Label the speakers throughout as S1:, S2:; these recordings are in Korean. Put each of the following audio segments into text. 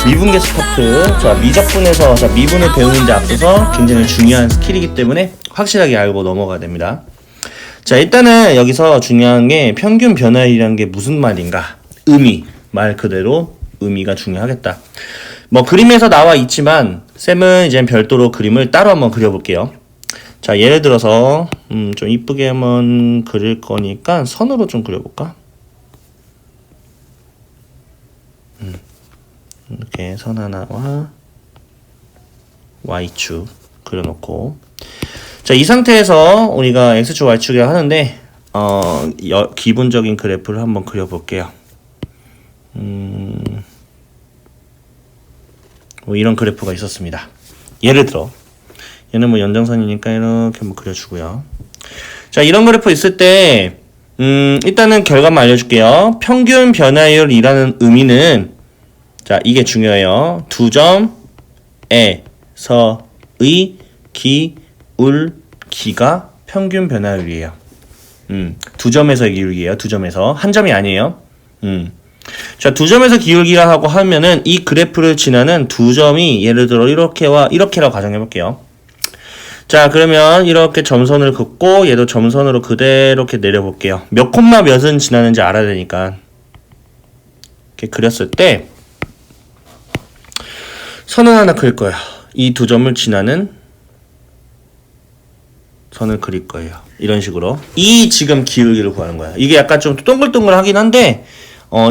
S1: 미분계수 파트, 자 미적분에서 자 미분을 배우는 데 앞서서 굉장히 중요한 스킬이기 때문에 확실하게 알고 넘어가야 됩니다. 자 일단은 여기서 중요한 게 평균 변화율이라는 게 무슨 말인가, 의미, 말 그대로 의미가 중요하겠다. 뭐 그림에서 나와 있지만 쌤은 이제 별도로 그림을 따로 한번 그려볼게요. 자 예를 들어서 좀 이쁘게 한번 그릴 거니까 선으로 좀 그려볼까? 이렇게 선 하나와 Y축 그려놓고, 자 이 상태에서 우리가 X축 Y축이라 하는데 기본적인 그래프를 한번 그려볼게요. 뭐 이런 그래프가 있었습니다. 예를 들어 얘는 뭐 연장선이니까 이렇게 한번 그려주고요. 자 이런 그래프 있을 때 일단은 결과만 알려줄게요. 평균 변화율이라는 의미는, 자 이게 중요해요. 두 점에서의 기울기가 평균 변화율이에요. 두 점에서의 기울기예요. 두 점에서, 한 점이 아니에요. 자, 두 점에서 기울기라 하고 하면은 이 그래프를 지나는 두 점이 예를 들어 이렇게와 이렇게라고 가정해 볼게요. 자, 그러면 이렇게 점선을 긋고 얘도 점선으로 그대로 이렇게 내려 볼게요. 몇 콤마 몇은 지나는지 알아야 되니까. 이렇게 그렸을 때 선을 하나 그릴 거예요. 이 두 점을 지나는 선을 그릴 거예요. 이런 식으로. 이 지금 기울기를 구하는 거야. 이게 약간 좀 동글동글하긴 한데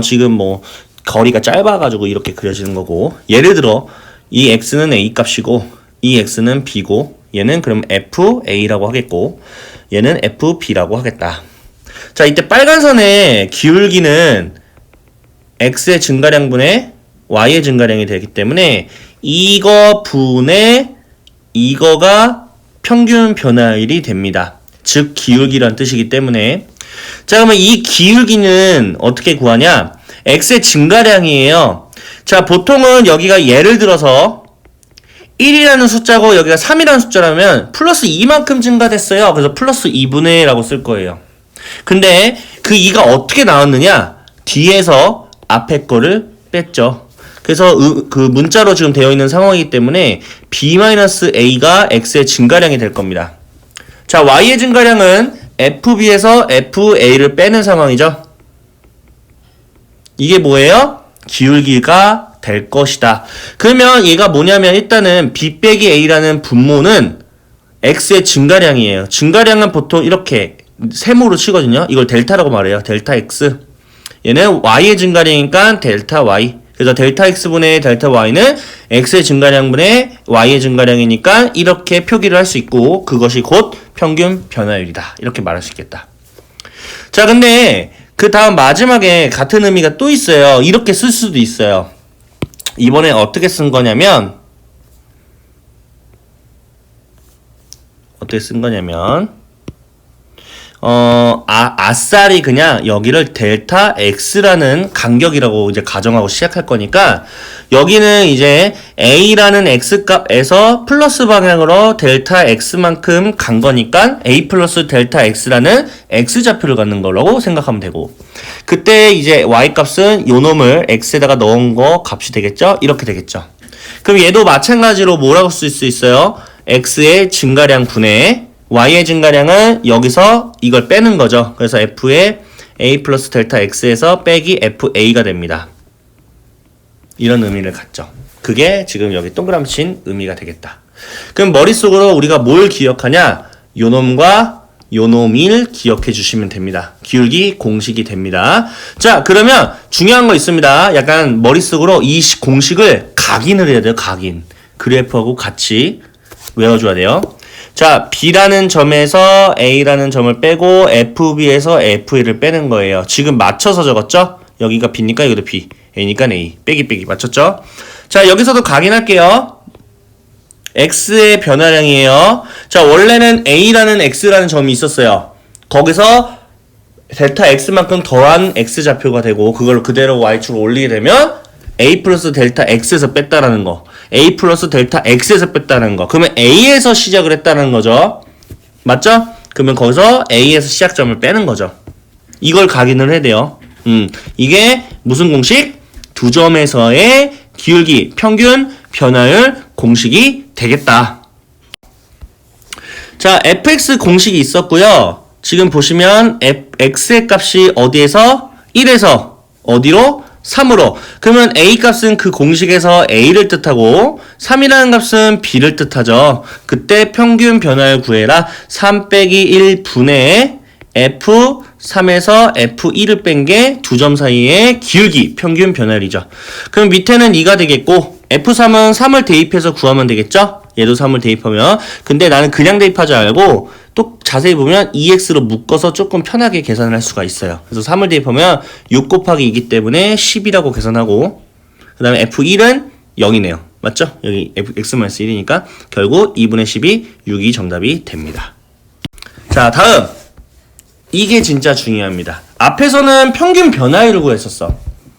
S1: 지금 뭐 거리가 짧아가지고 이렇게 그려지는 거고, 예를 들어 이 x는 a 값이고 이 x는 b고 얘는 그럼 FA라고 하겠고 얘는 FB라고 하겠다. 자 이때 빨간 선의 기울기는 x의 증가량분의 y의 증가량이 되기 때문에 이거 분의 이거가 평균 변화율이 됩니다. 즉 기울기란 뜻이기 때문에, 자 그러면 이 기울기는 어떻게 구하냐, x의 증가량이에요. 자 보통은 여기가 예를 들어서 1이라는 숫자고 여기가 3이라는 숫자라면 플러스 2만큼 증가됐어요. 그래서 플러스 2분의 라고 쓸 거예요. 근데 그 2가 어떻게 나왔느냐, 뒤에서 앞에 거를 뺐죠. 그래서 그 문자로 지금 되어 있는 상황이기 때문에 b-a가 x의 증가량이 될 겁니다. 자 y의 증가량은 FB에서 FA를 빼는 상황이죠. 이게 뭐예요? 기울기가 될 것이다. 그러면 얘가 뭐냐면 일단은 B 빼기 A라는 분모는 X의 증가량이에요. 증가량은 보통 이렇게 세모로 치거든요. 이걸 델타라고 말해요. 델타 X. 얘는 Y의 증가량이니까 델타 Y. 그래서 델타 X분의 델타 Y는 X의 증가량분의 Y의 증가량이니까 이렇게 표기를 할 수 있고, 그것이 곧 평균 변화율이다. 이렇게 말할 수 있겠다. 자 근데 그 다음 마지막에 같은 의미가 또 있어요. 이렇게 쓸 수도 있어요. 이번에 어떻게 쓴 거냐면 아싸리 그냥 여기를 델타 x라는 간격이라고 이제 가정하고 시작할 거니까, 여기는 이제 a라는 x값에서 플러스 방향으로 델타 x만큼 간 거니까 a 플러스 델타 x라는 x좌표를 갖는 거라고 생각하면 되고, 그때 이제 y값은 요 놈을 x에다가 넣은 거 값이 되겠죠? 이렇게 되겠죠. 그럼 얘도 마찬가지로 뭐라고 쓸 수 있어요? x의 증가량 분의 y의 증가량은 여기서 이걸 빼는 거죠. 그래서 f의 a 플러스 델타 x에서 빼기 fa가 됩니다. 이런 의미를 갖죠. 그게 지금 여기 동그라미 친 의미가 되겠다. 그럼 머릿속으로 우리가 뭘 기억하냐? 요놈과 요놈을 기억해 주시면 됩니다. 기울기 공식이 됩니다. 자 그러면 중요한 거 있습니다. 약간 머릿속으로 이 공식을 각인을 해야 돼요. 각인. 그래프하고 같이 외워줘야 돼요. 자, B라는 점에서 A라는 점을 빼고 FB에서 FA를 빼는 거예요. 지금 맞춰서 적었죠? 여기가 B니까 여기도 B, A니까 A. 빼기 맞췄죠? 자, 여기서도 각인할게요. X의 변화량이에요. 자, 원래는 A라는 X라는 점이 있었어요. 거기서 델타 X만큼 더한 X좌표가 되고 그걸 그대로 Y축으로 올리게 되면 A 플러스 델타 X에서 뺐다라는 거, A 플러스 델타 X에서 뺐다는 거. 그러면 A에서 시작을 했다는 거죠. 맞죠? 그러면 거기서 A에서 시작점을 빼는 거죠. 이걸 각인을 해야 돼요. 이게 무슨 공식? 두 점에서의 기울기, 평균, 변화율 공식이 되겠다. 자, fx 공식이 있었고요. 지금 보시면 x의 값이 어디에서? 1에서 어디로? 3으로. 그러면 a 값은 그 공식에서 a를 뜻하고 3이라는 값은 b를 뜻하죠. 그때 평균 변화율 구해라. 3 빼기 1 분의 f3에서 f1을 뺀 게 두 점 사이의 기울기, 평균 변화율이죠. 그럼 밑에는 2가 되겠고 f3은 3을 대입해서 구하면 되겠죠? 얘도 3을 대입하면. 근데 나는 그냥 대입하지 말고 또 자세히 보면 2x로 묶어서 조금 편하게 계산을 할 수가 있어요. 그래서 3을 대입하면 6 곱하기 2이기 때문에 10이라고 계산하고, 그 다음에 f1은 0이네요. 맞죠? 여기 x-1이니까 결국 2분의 10이 6이 정답이 됩니다. 자, 다음. 이게 진짜 중요합니다. 앞에서는 평균 변화율을 구했었어.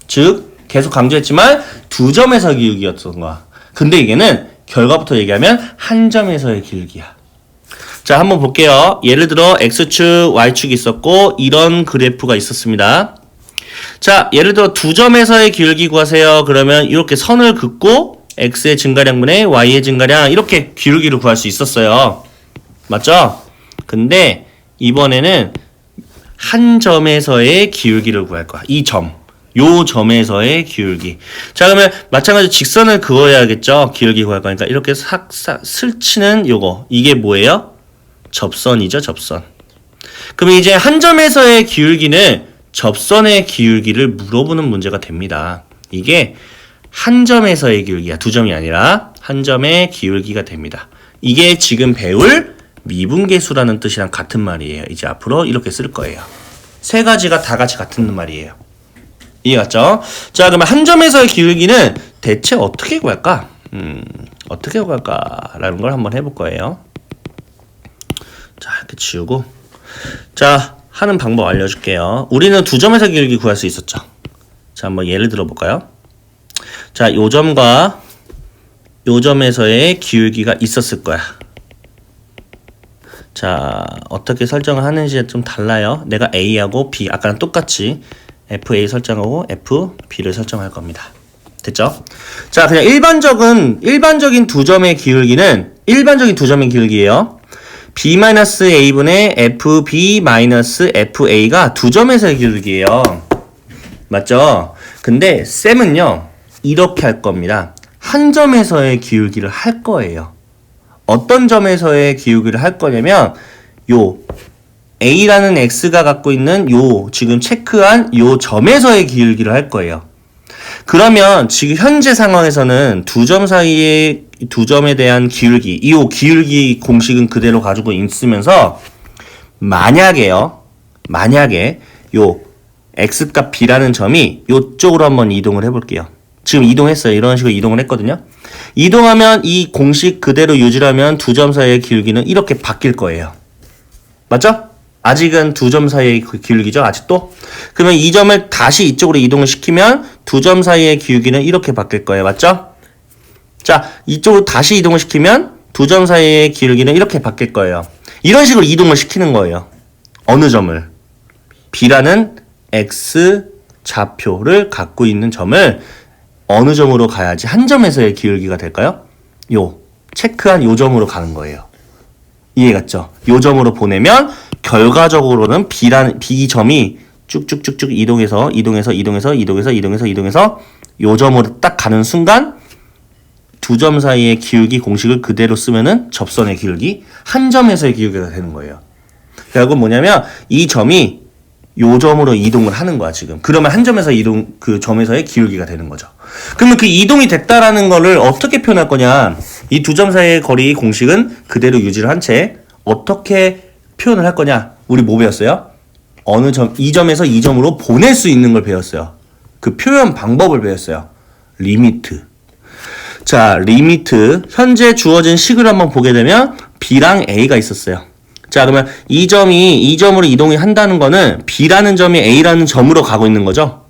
S1: 즉 계속 강조했지만 두 점에서 기울기였던 거야. 근데 이게는 결과부터 얘기하면 한 점에서의 기울기야. 자, 한번 볼게요. 예를 들어 x축, y축이 있었고 이런 그래프가 있었습니다. 자, 예를 들어 두 점에서의 기울기 구하세요. 그러면 이렇게 선을 긋고 x의 증가량분의 y의 증가량, 이렇게 기울기를 구할 수 있었어요. 맞죠? 근데 이번에는 한 점에서의 기울기를 구할 거야. 이 점. 요 점에서의 기울기. 자, 그러면 마찬가지로 직선을 그어야겠죠? 기울기 구할 거니까. 이렇게 싹싹 스치는 요거. 이게 뭐예요? 접선이죠, 접선. 그럼 이제 한 점에서의 기울기는 접선의 기울기를 물어보는 문제가 됩니다. 이게 한 점에서의 기울기야. 두 점이 아니라 한 점의 기울기가 됩니다. 이게 지금 배울 미분계수라는 뜻이랑 같은 말이에요. 이제 앞으로 이렇게 쓸 거예요. 세 가지가 다 같이 같은 말이에요. 이해갔죠? 자, 그러면 한 점에서의 기울기는 대체 어떻게 구할까? 어떻게 구할까라는 걸 한번 해볼 거예요. 자, 이렇게 지우고. 자, 하는 방법 알려줄게요. 우리는 두 점에서 기울기 구할 수 있었죠. 자, 한번 예를 들어 볼까요? 자, 요 점과 요 점에서의 기울기가 있었을 거야. 자, 어떻게 설정을 하는지 좀 달라요. 내가 A하고 B, 아까랑 똑같이 FA 설정하고 FB를 설정할 겁니다. 됐죠? 자, 그냥 일반적인 두 점의 기울기는, 일반적인 두 점의 기울기예요. B-A분의 FB-FA가 두 점에서의 기울기예요. 맞죠? 근데 쌤은요, 이렇게 할 겁니다. 한 점에서의 기울기를 할 거예요. 어떤 점에서의 기울기를 할 거냐면 요 A라는 X가 갖고 있는 요 지금 체크한 요 점에서의 기울기를 할 거예요. 그러면 지금 현재 상황에서는 두 점 사이의 두 점에 대한 기울기, 이 기울기 공식은 그대로 가지고 있으면서 만약에 요 X값 B라는 점이 요쪽으로 한번 이동을 해볼게요. 지금 이동했어요. 이런 식으로 이동을 했거든요. 이동하면 이 공식 그대로 유지하면 두 점 사이의 기울기는 이렇게 바뀔 거예요. 맞죠? 아직은 두 점 사이의 기울기죠. 아직도. 그러면 이 점을 다시 이쪽으로 이동을 시키면 두 점 사이의 기울기는 이렇게 바뀔 거예요. 맞죠? 자, 이쪽으로 다시 이동을 시키면 두 점 사이의 기울기는 이렇게 바뀔 거예요. 이런 식으로 이동을 시키는 거예요. 어느 점을? B라는 X 좌표를 갖고 있는 점을 어느 점으로 가야지 한 점에서의 기울기가 될까요? 요 체크한 요 점으로 가는 거예요. 이해갔죠? 요 점으로 보내면 결과적으로는 B 점이 쭉쭉쭉쭉 이동해서 요 점으로 딱 가는 순간 두 점 사이의 기울기 공식을 그대로 쓰면은 접선의 기울기, 한 점에서의 기울기가 되는 거예요. 결국 뭐냐면 이 점이 요 점으로 이동을 하는 거야, 지금. 그러면 한 점에서 그 점에서의 기울기가 되는 거죠. 그러면 그 이동이 됐다라는 거를 어떻게 표현할 거냐? 이 두 점 사이의 거리 공식은 그대로 유지를 한 채 어떻게 표현을 할 거냐? 우리 뭐 배웠어요? 어느 점, 이 점에서 이 점으로 보낼 수 있는 걸 배웠어요. 그 표현 방법을 배웠어요. 리미트. 자, 리미트. 현재 주어진 식을 한번 보게 되면 B랑 A가 있었어요. 자, 그러면 이 점이 이 점으로 이동이 한다는 거는 B라는 점이 A라는 점으로 가고 있는 거죠.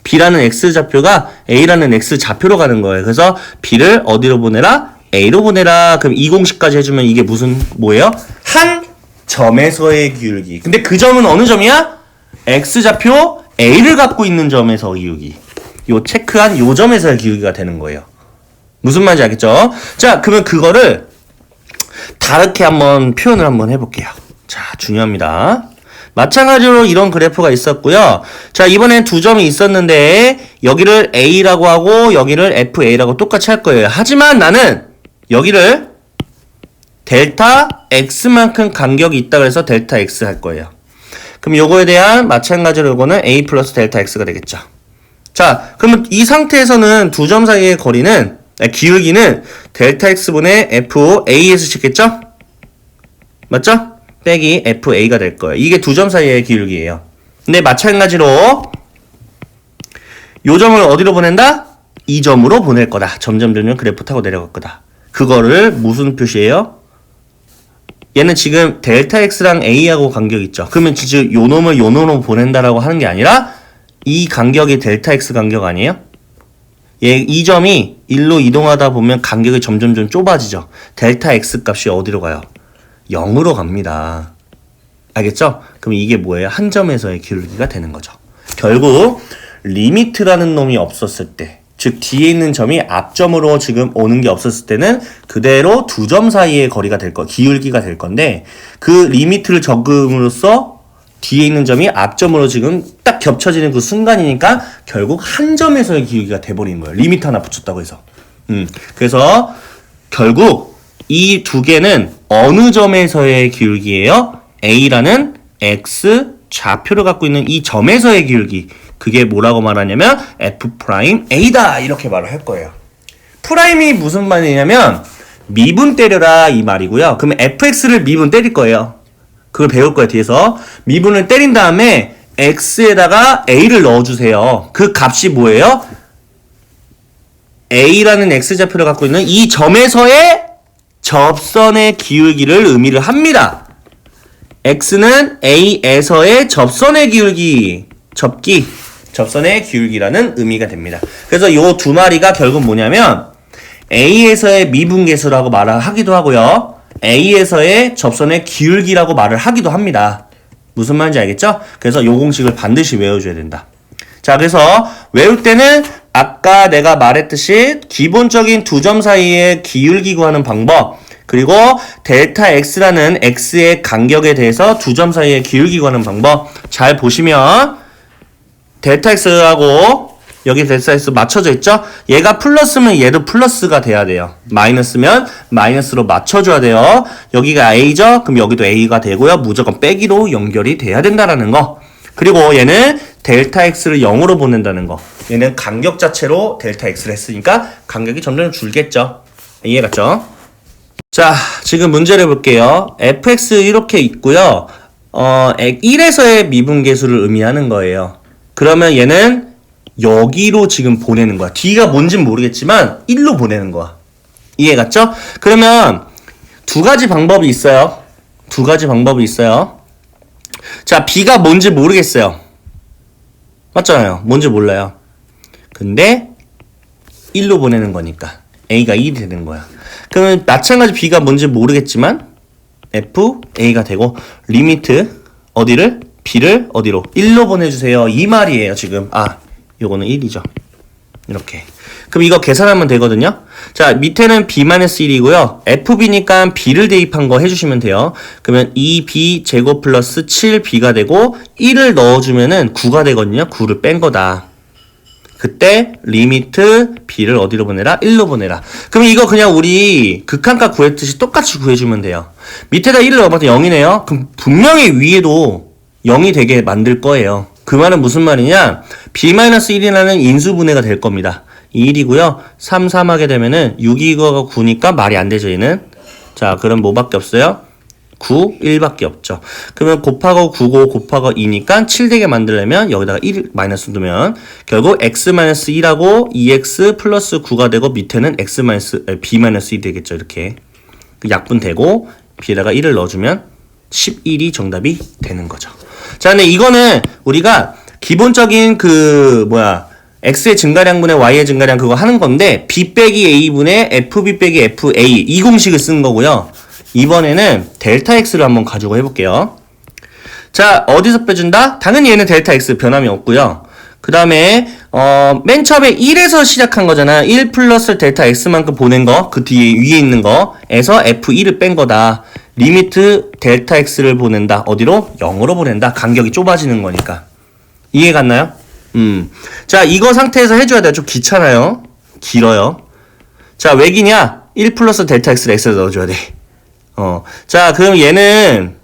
S1: B라는 X좌표가 A라는 X좌표로 가는 거예요. 그래서 B를 어디로 보내라? A로 보내라. 그럼 이 공식까지 해주면 이게 뭐예요? 한 점에서의 기울기. 근데 그 점은 어느 점이야? X좌표 A를 갖고 있는 점에서 기울기. 요 체크한 요 점에서의 기울기가 되는 거예요. 무슨 말인지 알겠죠? 자, 그러면 그거를 다르게 한번 표현을 한번 해볼게요. 자, 중요합니다. 마찬가지로 이런 그래프가 있었고요. 자, 이번엔 두 점이 있었는데 여기를 A라고 하고 여기를 FA라고 똑같이 할 거예요. 하지만 나는 여기를 델타 X만큼 간격이 있다 그래서 델타 X 할 거예요. 그럼 요거에 대한 마찬가지로 요거는 A 플러스 델타 X가 되겠죠. 자, 그러면 이 상태에서는 두 점 사이의 거리는 기울기는 델타 X분의 FA에서 찍겠죠? 맞죠? 빼기 FA가 될 거예요. 이게 두 점 사이의 기울기예요. 근데 마찬가지로 요 점을 어디로 보낸다? 이 점으로 보낼 거다. 점점 그래프 타고 내려갈 거다. 그거를 무슨 표시예요? 얘는 지금 델타 X랑 A하고 간격 있죠. 그러면 진짜 요 놈을 요 놈으로 보낸다라고 하는 게 아니라 이 간격이 델타 X 간격 아니에요? 이 점이 1로 이동하다 보면 간격이 점점 좁아지죠. 델타 X 값이 어디로 가요? 0으로 갑니다. 알겠죠? 그럼 이게 뭐예요? 한 점에서의 기울기가 되는 거죠. 결국 리미트라는 놈이 없었을 때, 즉 뒤에 있는 점이 앞점으로 지금 오는 게 없었을 때는 그대로 두 점 사이의 거리가 될 거, 기울기가 될 건데 그 리미트를 적음으로써 뒤에 있는 점이 앞점으로 지금 딱 겹쳐지는 그 순간이니까 결국 한 점에서의 기울기가 돼버린 거예요. 리미트 하나 붙였다고 해서. 그래서 결국 이 두 개는 어느 점에서의 기울기예요? A라는 X 좌표를 갖고 있는 이 점에서의 기울기. 그게 뭐라고 말하냐면 F'A다 이렇게 말을 할 거예요. 프라임이 무슨 말이냐면 미분 때려라 이 말이고요. 그러면 fx를 미분 때릴 거예요. 그걸 배울 거예요. 뒤에서 미분을 때린 다음에 x에다가 a를 넣어주세요. 그 값이 뭐예요? a라는 x좌표를 갖고 있는 이 점에서의 접선의 기울기를 의미를 합니다. x는 a에서의 접선의 기울기, 접선의 기울기라는 의미가 됩니다. 그래서 요 두 마리가 결국 뭐냐면 A에서의 미분계수라고 말을 하기도 하고요. A에서의 접선의 기울기라고 말을 하기도 합니다. 무슨 말인지 알겠죠? 그래서 요 공식을 반드시 외워줘야 된다. 자, 그래서 외울 때는 아까 내가 말했듯이 기본적인 두 점 사이의 기울기 구하는 방법, 그리고 델타 X라는 X의 간격에 대해서 두 점 사이의 기울기 구하는 방법 잘 보시면 델타 X하고 여기 델타 X 맞춰져 있죠? 얘가 플러스면 얘도 플러스가 돼야 돼요. 마이너스면 마이너스로 맞춰줘야 돼요. 여기가 A죠? 그럼 여기도 A가 되고요. 무조건 빼기로 연결이 돼야 된다라는 거. 그리고 얘는 델타 X를 0으로 보낸다는 거. 얘는 간격 자체로 델타 X를 했으니까 간격이 점점 줄겠죠. 이해갔죠? 자, 지금 문제를 볼게요. fx 이렇게 있고요. 1에서의 미분계수를 의미하는 거예요. 그러면 얘는 여기로 지금 보내는 거야. D가 뭔진 모르겠지만 1로 보내는 거야. 이해갔죠? 그러면 두 가지 방법이 있어요. 자, B가 뭔지 모르겠어요. 맞잖아요. 뭔지 몰라요. 근데 1로 보내는 거니까 A가 1이 되는 거야. 그러면 마찬가지 B가 뭔지 모르겠지만 F, A가 되고 리미트 어디를? B를 어디로? 1로 보내주세요. 이 말이에요 지금. 요거는 1이죠. 이렇게. 그럼 이거 계산하면 되거든요. 자, 밑에는 B-1이고요. FB니까 B를 대입한 거 해주시면 돼요. 그러면 2B 제곱 플러스 7B가 되고 1을 넣어주면은 9가 되거든요. 9를 뺀 거다. 그때 리미트 B를 어디로 보내라? 1로 보내라. 그럼 이거 그냥 우리 극한값 구했듯이 똑같이 구해주면 돼요. 밑에다 1을 넣어봤더니 0이네요. 그럼 분명히 위에도 0이 되게 만들 거예요. 그 말은 무슨 말이냐? B-1이라는 인수분해가 될 겁니다. 1이고요. 3, 3 하게 되면은 6이고 9니까 말이 안 되죠, 얘는. 자, 그럼 뭐밖에 없어요? 9, 1밖에 없죠. 그러면 곱하고 9고 곱하고 2니까 7 되게 만들려면 여기다가 1 마이너스 두면 결국 x-1하고 2x 플러스 9가 되고 밑에는 b-1이 되겠죠. 이렇게. 약분되고 b에다가 1을 넣어주면 11이 정답이 되는 거죠. 자, 근데 이거는 우리가 기본적인 x의 증가량분의 y의 증가량 그거 하는 건데 b 빼기 a분의 fb 빼기 fa 이 공식을 쓴 거고요. 이번에는 델타 x를 한번 가지고 해볼게요. 자, 어디서 빼준다? 당연히 얘는 델타 x 변함이 없고요. 그 다음에 맨 처음에 1에서 시작한 거잖아. 1 플러스 델타 x만큼 보낸 거, 그 뒤에 위에 있는 거에서 f1을 뺀 거다. 리미트 델타 x를 보낸다. 어디로? 0으로 보낸다. 간격이 좁아지는 거니까. 이해 갔나요? 자, 이거 상태에서 해줘야 돼요. 좀 귀찮아요. 길어요. 자, 왜 기냐? 1 플러스 델타 x를 x에 넣어줘야 돼. 자, 그럼 얘는,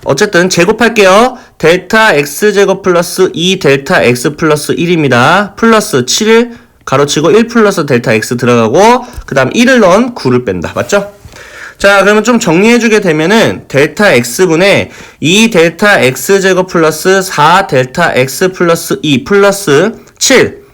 S1: 어쨌든 제곱할게요. 델타 x제곱 플러스 2 델타 x 플러스 1입니다. 플러스 7 가로치고 1 플러스 델타 x 들어가고, 그 다음 1을 넣은 9를 뺀다. 맞죠? 자, 그러면 좀 정리해주게 되면은, 델타 x분의 2 델타 x제곱 플러스 4 델타 x 플러스 2 플러스 7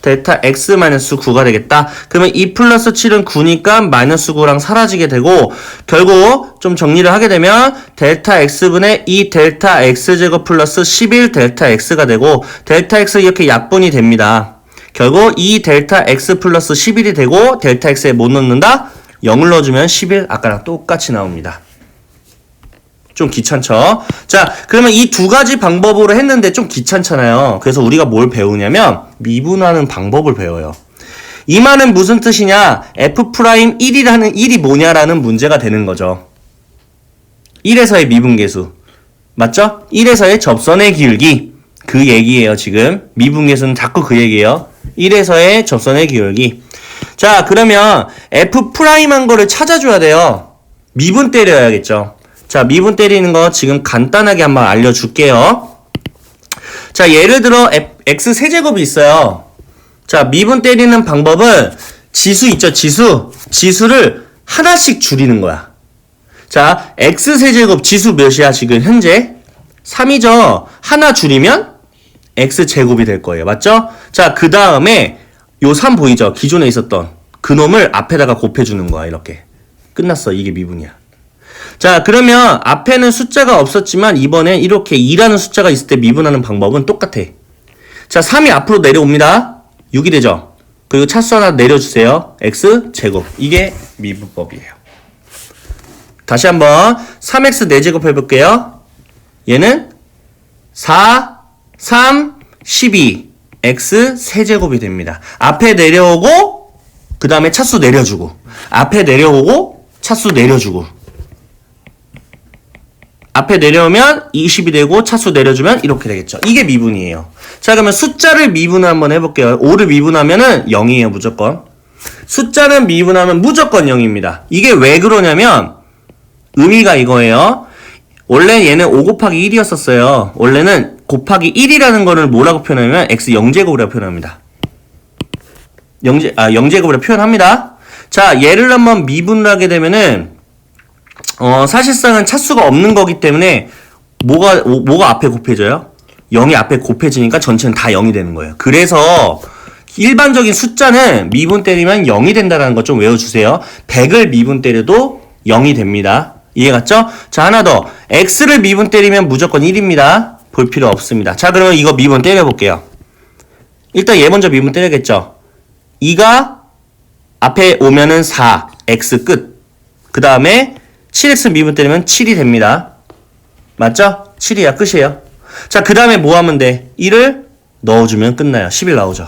S1: 델타 x 마이너스 9가 되겠다. 그러면 2 플러스 7은 9니까 마이너스 9랑 사라지게 되고, 결국 좀 정리를 하게 되면 델타 x분의 2 델타 x제곱 플러스 11 델타 x가 되고, 델타 x 이렇게 약분이 됩니다. 결국 2 델타 x 플러스 11이 되고, 델타 x에 못 넣는다? 0을 넣어주면 11 아까랑 똑같이 나옵니다. 좀 귀찮죠? 자, 그러면 이 두 가지 방법으로 했는데 좀 귀찮잖아요. 그래서 우리가 뭘 배우냐면 미분하는 방법을 배워요. 이 말은 무슨 뜻이냐? f'1이라는 1이 뭐냐라는 문제가 되는 거죠. 1에서의 미분계수. 맞죠? 1에서의 접선의 기울기. 그 얘기예요, 지금. 미분계수는 자꾸 그 얘기예요. 1에서의 접선의 기울기. 자, 그러면 F'한 거를 찾아줘야 돼요. 미분 때려야겠죠. 자, 미분 때리는 거 지금 간단하게 한번 알려줄게요. 자, 예를 들어 x 세제곱이 있어요. 자, 미분 때리는 방법은 지수 있죠, 지수. 지수를 하나씩 줄이는 거야. 자, x 세제곱 지수 몇이야, 지금 현재? 3이죠. 하나 줄이면 x 제곱이 될 거예요. 맞죠? 자, 그 다음에 요 3 보이죠? 기존에 있었던 그 놈을 앞에다가 곱해주는 거야. 이렇게. 끝났어. 이게 미분이야. 자, 그러면 앞에는 숫자가 없었지만 이번엔 이렇게 2라는 숫자가 있을 때 미분하는 방법은 똑같아. 자, 3이 앞으로 내려옵니다. 6이 되죠? 그리고 차수 하나 내려주세요. x 제곱. 이게 미분법이에요. 다시 한번 3x 4제곱 해볼게요. 얘는 4, 3, 12 x 세제곱이 됩니다. 앞에 내려오고 그 다음에 차수 내려주고, 앞에 내려오고 차수 내려주고, 앞에 내려오면 20이 되고 차수 내려주면 이렇게 되겠죠. 이게 미분이에요. 자, 그러면 숫자를 미분을 한번 해볼게요. 5를 미분하면은 0이에요. 무조건. 숫자는 미분하면 무조건 0입니다. 이게 왜 그러냐면 의미가 이거예요. 원래 얘는 5 곱하기 1이었었어요. 원래는 곱하기 1이라는 거를 뭐라고 표현하냐면 x 0제곱이라고 표현합니다. 0제곱이라고 표현합니다. 자, 얘를 한번 미분을 하게 되면은 사실상은 차수가 없는 거기 때문에 뭐가 앞에 곱해져요? 0이 앞에 곱해지니까 전체는 다 0이 되는 거예요. 그래서 일반적인 숫자는 미분 때리면 0이 된다는 거 좀 외워주세요. 100을 미분 때려도 0이 됩니다. 이해 갔죠? 자, 하나 더. x를 미분 때리면 무조건 1입니다. 볼 필요 없습니다. 자, 그러면 이거 미분 때려볼게요. 일단 얘 먼저 미분 때려야겠죠? 2가 앞에 오면은 4, x 끝. 그 다음에 7x 미분 때리면 7이 됩니다. 맞죠? 7이야, 끝이에요. 자, 그 다음에 뭐 하면 돼? 1을 넣어주면 끝나요. 11 나오죠.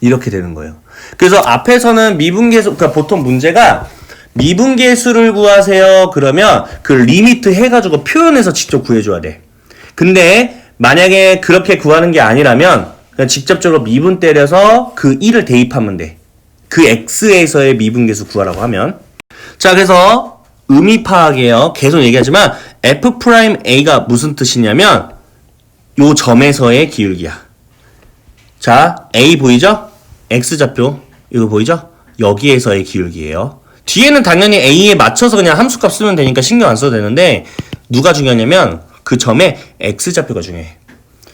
S1: 이렇게 되는 거예요. 그래서 앞에서는 미분계수, 그러니까 보통 문제가 미분계수를 구하세요. 그러면 그 리미트 해가지고 표현해서 직접 구해줘야 돼. 근데 만약에 그렇게 구하는 게 아니라면 그냥 직접적으로 미분 때려서 그 1을 대입하면 돼. 그 x에서의 미분계수 구하라고 하면. 자, 그래서 의미 파악이에요. 계속 얘기하지만 F'A가 무슨 뜻이냐면 요 점에서의 기울기야. 자, A 보이죠? X좌표 이거 보이죠? 여기에서의 기울기예요. 뒤에는 당연히 A에 맞춰서 그냥 함수값 쓰면 되니까 신경 안 써도 되는데 누가 중요하냐면 그 점에 X좌표가 중요해.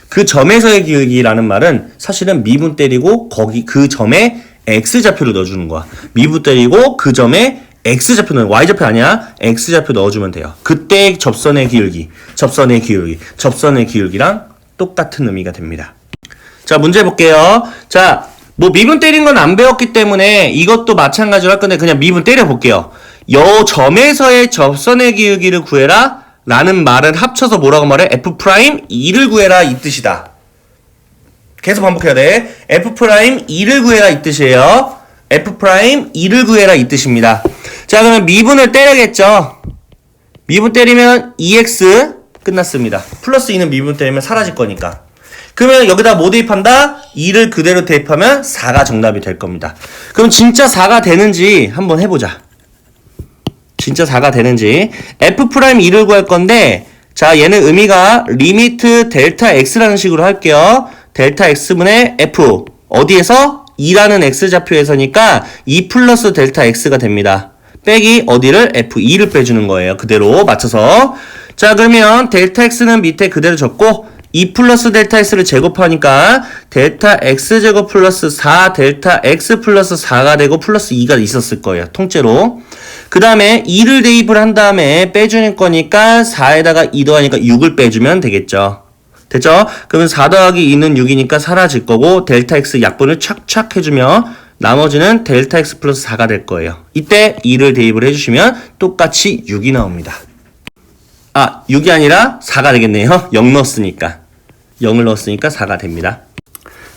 S1: 그 점에서의 기울기라는 말은 사실은 미분 때리고 거기 그 점에 X좌표를 넣어주는 거야. 미분 때리고 그 점에 X좌표는 Y좌표 아니야. X좌표 넣어주면 돼요. 그때 접선의 기울기랑 똑같은 의미가 됩니다. 자, 문제 볼게요. 자, 뭐 미분 때린 건 안 배웠기 때문에 이것도 마찬가지로 할 건데 그냥 미분 때려 볼게요. 요 점에서의 접선의 기울기를 구해라 라는 말은 합쳐서 뭐라고 말해? F'2를 구해라 이 뜻이다. 계속 반복해야 돼. F'2를 구해라 이 뜻이에요. F'2를 구해라 이 뜻입니다. 자, 그러면 미분을 때려야겠죠. 미분 때리면 2x 끝났습니다. 플러스 2는 미분 때리면 사라질 거니까. 그러면 여기다 뭐 대입한다? 2를 그대로 대입하면 4가 정답이 될 겁니다. 그럼 진짜 4가 되는지 한번 해보자. 진짜 4가 되는지. F'2를 구할 건데, 자, 얘는 의미가 리미트 델타 x라는 식으로 할게요. 델타 x분의 f. 어디에서? 2라는 x좌표에서니까 2 플러스 델타 x가 됩니다. 빼기 어디를? f2를 빼주는 거예요. 그대로 맞춰서. 자, 그러면 델타 x는 밑에 그대로 적고 2 플러스 델타 x를 제곱하니까 델타 x제곱 플러스 4 델타 x 플러스 4가 되고 플러스 2가 있었을 거예요. 통째로. 그 다음에 2를 대입을 한 다음에 빼주는 거니까 4에다가 2 더하니까 6을 빼주면 되겠죠. 됐죠? 그러면 4 더하기 2는 6이니까 사라질 거고 델타 x 약분을 착착 해주면 나머지는 델타 x 플러스 4가 될 거예요. 이때 2를 대입을 해주시면 똑같이 6이 나옵니다. 아, 6이 아니라 4가 되겠네요. 0 넣었으니까. 0을 넣었으니까 4가 됩니다.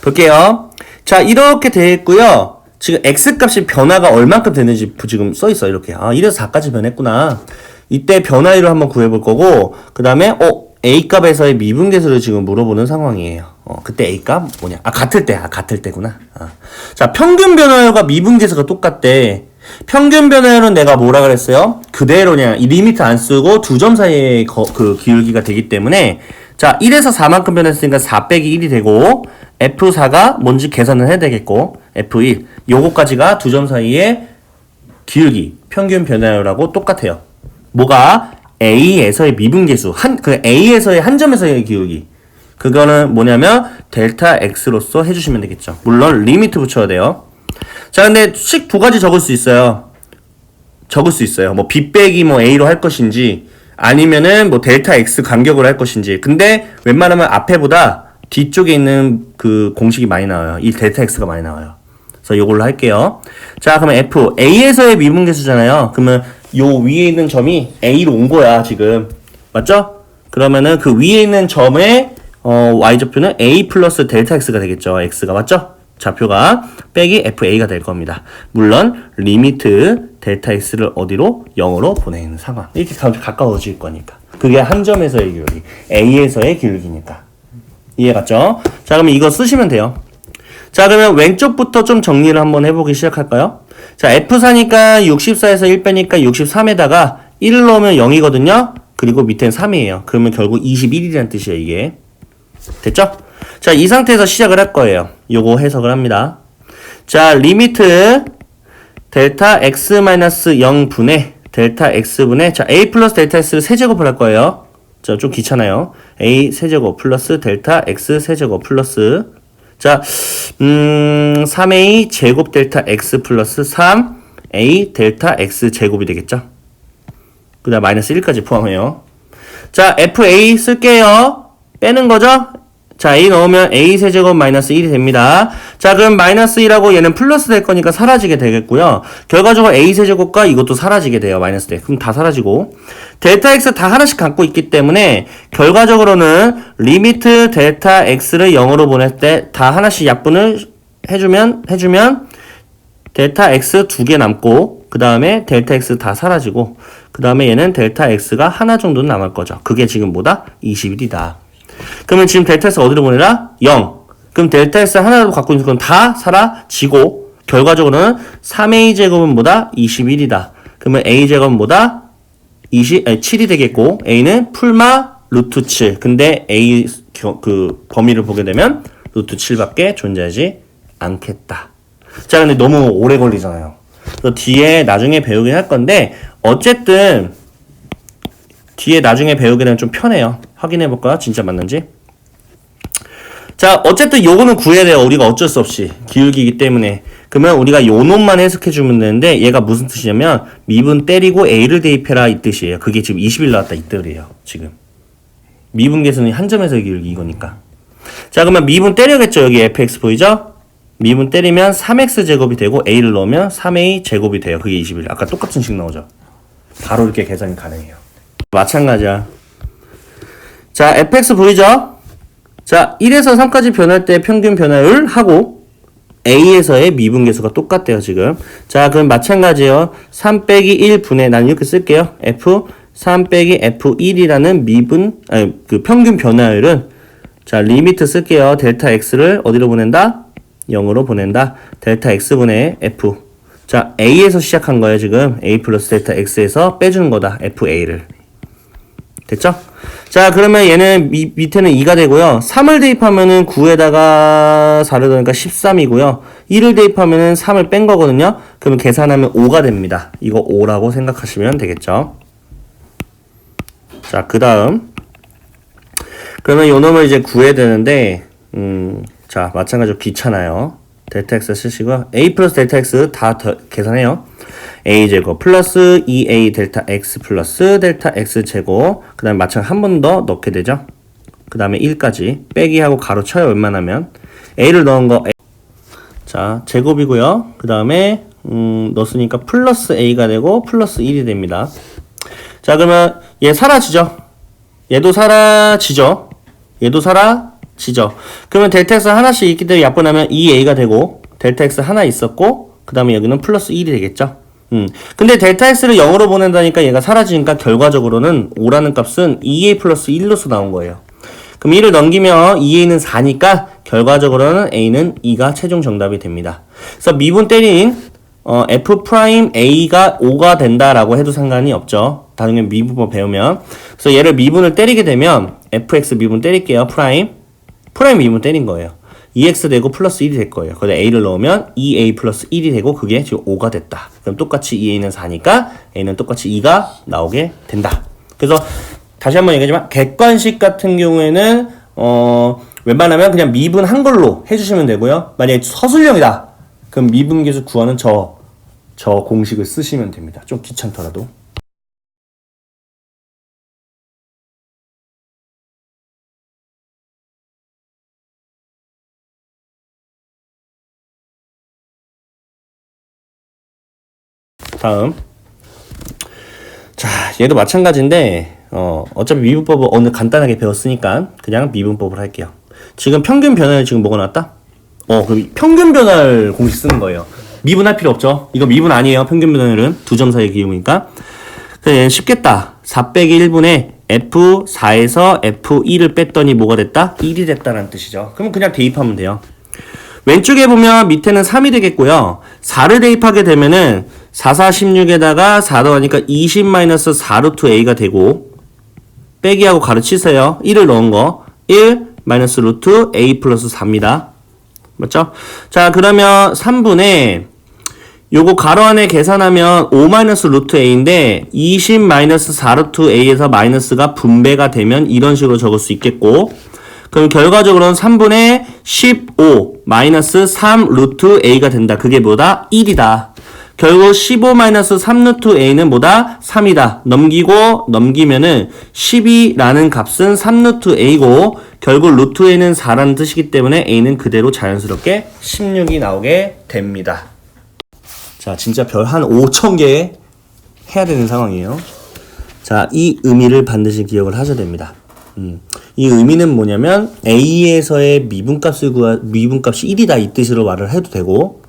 S1: 볼게요. 자, 이렇게 되어 있고요. 지금 x값이 변화가 얼만큼 되는지 지금 써있어요. 이렇게. 아, 1에서 4까지 변했구나. 이때 변화율을 한번 구해볼 거고, 그 다음에 a값에서의 미분계수를 지금 물어보는 상황이에요. 그때 a값 뭐냐? 아, 같을 때구나. 자, 평균 변화율과 미분계수가 똑같대. 평균 변화율은 내가 뭐라 그랬어요? 그대로 그냥 이 리미트 안 쓰고 두 점 사이의 그 기울기가 되기 때문에, 자, 1에서 4만큼 변했으니까 4 빼기 1이 되고, F4가 뭔지 계산을 해야 되겠고, F1. 요거까지가 두 점 사이의 기울기, 평균 변화율하고 똑같아요. 뭐가? A에서의 미분계수, A에서의 한 점에서의 기울기. 그거는 뭐냐면, 델타 X로서 해주시면 되겠죠. 물론, 리미트 붙여야 돼요. 자, 근데 식 두 가지 적을 수 있어요. 뭐, B 빼기 뭐 A로 할 것인지, 아니면은 뭐 델타 X 간격으로 할 것인지. 근데 웬만하면 앞에보다 뒤쪽에 있는 그 공식이 많이 나와요. 이 델타 X가 많이 나와요. 그래서 요걸로 할게요. 자, 그러면 F, A에서의 미분계수잖아요. 그러면 요 위에 있는 점이 A로 온 거야, 지금. 맞죠? 그러면은 그 위에 있는 점의 Y좌표는 A 플러스 델타 X가 되겠죠. X가 맞죠? 좌표가 빼기 FA가 될 겁니다. 물론 리미트 델타 X를 어디로? 0으로 보내는 상황. 이렇게 가까워질 거니까. 그게 한 점에서의 기울기, A에서의 기울기니까. 이해 갔죠? 자, 그러면 이거 쓰시면 돼요. 자, 그러면 왼쪽부터 좀 정리를 한번 해보기 시작할까요? 자, F4니까 64에서 1 빼니까 63에다가 1을 넣으면 0이거든요? 그리고 밑에는 3이에요. 그러면 결국 21이라는 뜻이에요, 이게. 됐죠? 자, 이 상태에서 시작을 할 거예요. 요거 해석을 합니다. 자, 리미트 델타 x-0분의 델타 x분의, 자, a 플러스 델타 x를 세제곱을 할 거예요. 자, 좀 귀찮아요. a 세제곱 플러스 델타 x 세제곱 플러스, 자, 3a 제곱 델타 x 플러스 3a 델타 x 제곱이 되겠죠. 그 다음 마이너스 1까지 포함해요. 자, fa 쓸게요. 빼는 거죠? 자, a 넣으면 a 세제곱 마이너스 1이 됩니다. 자, 그럼 마이너스 1하고 얘는 플러스 될 거니까 사라지게 되겠고요. 결과적으로 a 세제곱과 이것도 사라지게 돼요. 마이너스 돼. 그럼 다 사라지고. 델타 x 다 하나씩 갖고 있기 때문에 결과적으로는 리미트 델타 x를 0으로 보낼 때 다 하나씩 약분을 해주면 델타 x 2개 남고, 그 다음에 델타 x 다 사라지고, 그 다음에 얘는 델타 x가 하나 정도는 남을 거죠. 그게 지금 뭐다? 21이다. 그러면 지금 델타 x 어디로 보내라? 0. 그럼 델타 x 하나라도 갖고 있는 건 다 사라지고, 결과적으로는 3a제곱은 뭐다? 21이다. 그러면 a제곱은 뭐다? 7이 되겠고, a는 풀마 루트 7. 근데 a 그 범위를 보게 되면 루트 7밖에 존재하지 않겠다. 자, 근데 너무 오래 걸리잖아요. 그래서 뒤에 나중에 배우긴 할 건데, 어쨌든 뒤에 나중에 배우게 되면 좀 편해요. 확인해볼까요? 진짜 맞는지. 자, 어쨌든 요거는 구해야 돼요. 우리가 어쩔 수 없이. 기울기이기 때문에. 그러면 우리가 요 놈만 해석해주면 되는데, 얘가 무슨 뜻이냐면 미분 때리고 a를 대입해라 이 뜻이에요. 그게 지금 20일 나왔다 이 뜻이에요. 지금 미분계수는 한 점에서의 기울기 이거니까. 자, 그러면 미분 때려겠죠. 여기 fx 보이죠? 미분 때리면 3x제곱이 되고 a를 넣으면 3a제곱이 돼요. 그게 21. 아까 똑같은 식 나오죠. 바로 이렇게 계산이 가능해요. 마찬가지야. 자, fx 보이죠? 자, 1에서 3까지 변할 때 평균 변화율 하고 a에서의 미분계수가 똑같대요, 지금. 자, 그럼 마찬가지예요. 3 빼기 1 분의, 난 이렇게 쓸게요. f 3 빼기 f1이라는 그 평균 변화율은, 자, 리미트 쓸게요. 델타 x를 어디로 보낸다? 0으로 보낸다. 델타 x분의 f. 자, a에서 시작한 거예요, 지금. a 플러스 델타 x에서 빼주는 거다. fa를. 됐죠? 자, 그러면 얘는 밑에는 2가 되고요. 3을 대입하면은 9에다가 4를 넣으니까 13이고요. 1을 대입하면은 3을 뺀 거거든요. 그러면 계산하면 5가 됩니다. 이거 5라고 생각하시면 되겠죠. 자, 그 다음. 그러면 요 놈을 이제 구해야 되는데, 자, 마찬가지로 귀찮아요. 델타 x 쓰시고요. a 플러스 델타 x 다 계산해요. a제곱 플러스 2a 델타 x 플러스 델타 x제곱, 그 다음에 마찬가지 한 번 더 넣게 되죠. 그 다음에 1까지 빼기하고 가로 쳐요. 웬만하면 a를 넣은 거 자, 제곱이고요. 그 다음에 넣었으니까 플러스 a가 되고 플러스 1이 됩니다. 자, 그러면 얘 사라지죠. 얘도 사라지죠. 얘도 사라지죠. 그러면 델타 x 하나씩 있기 때문에 약분하면 2a가 되고, 델타 x 하나 있었고, 그 다음에 여기는 플러스 1이 되겠죠. 근데 델타 x를 0으로 보낸다니까 얘가 사라지니까 결과적으로는 5라는 값은 2a 플러스 1로서 나온 거예요. 그럼 1을 넘기면 2a는 4니까 결과적으로는 a는 2가 최종 정답이 됩니다. 그래서 미분 때린 f'a가 5가 된다라고 해도 상관이 없죠. 나중에 미분법 배우면. 그래서 얘를 미분을 때리게 되면 fx 미분 때릴게요. 프라임 미분 때린 거예요. 2x 되고 플러스 1이 될 거예요. 거기다 a를 넣으면 2a 플러스 1이 되고 그게 지금 5가 됐다. 그럼 똑같이 2a는 4니까 a는 똑같이 2가 나오게 된다. 그래서 다시 한번 얘기하지만 객관식 같은 경우에는 웬만하면 그냥 미분한 걸로 해주시면 되고요. 만약에 서술형이다. 그럼 미분계수 구하는 저 공식을 쓰시면 됩니다. 좀 귀찮더라도. 다음. 자, 얘도 마찬가지인데, 어차피 미분법을 오늘 간단하게 배웠으니까 그냥 미분법을 할게요. 지금 평균 변화를 지금 뭐가 나왔다? 그럼 평균 변화를 공식 쓰는 거예요. 미분할 필요 없죠? 이거 미분 아니에요. 평균 변화율은 두 점 사이의 기울기니까. 그래서 얘는 쉽겠다. 4 빼기 1분의 F4에서 F1을 뺐더니 뭐가 됐다? 1이 됐다는 뜻이죠. 그럼 그냥 대입하면 돼요. 왼쪽에 보면 밑에는 3이 되겠고요. 4를 대입하게 되면은 4, 4, 16에다가 4 더하니까 20-4 루트 a가 되고, 빼기하고 가로 치세요. 1을 넣은 거 1 마이너스 루트 a 플러스 4입니다. 맞죠? 자, 그러면 3분의 요거 가로 안에 계산하면 5 마이너스 루트 a인데 20 마이너스 4 루트 a에서 마이너스가 분배가 되면 이런 식으로 적을 수 있겠고, 그럼 결과적으로는 3분의 15 마이너스 3 루트 a가 된다. 그게 뭐다? 1이다. 결국 15 마이너스 3 루트 a는 뭐다? 3이다. 넘기면은 12라는 값은 3 루트 a고, 결국 루트 a는 4라는 뜻이기 때문에 a는 그대로 자연스럽게 16이 나오게 됩니다. 자, 진짜 별 한 5,000개 해야 되는 상황이에요. 자, 이 의미를 반드시 기억을 하셔야 됩니다. 이 의미는 뭐냐면 a에서의 미분값이 1이다 이 뜻으로 말을 해도 되고,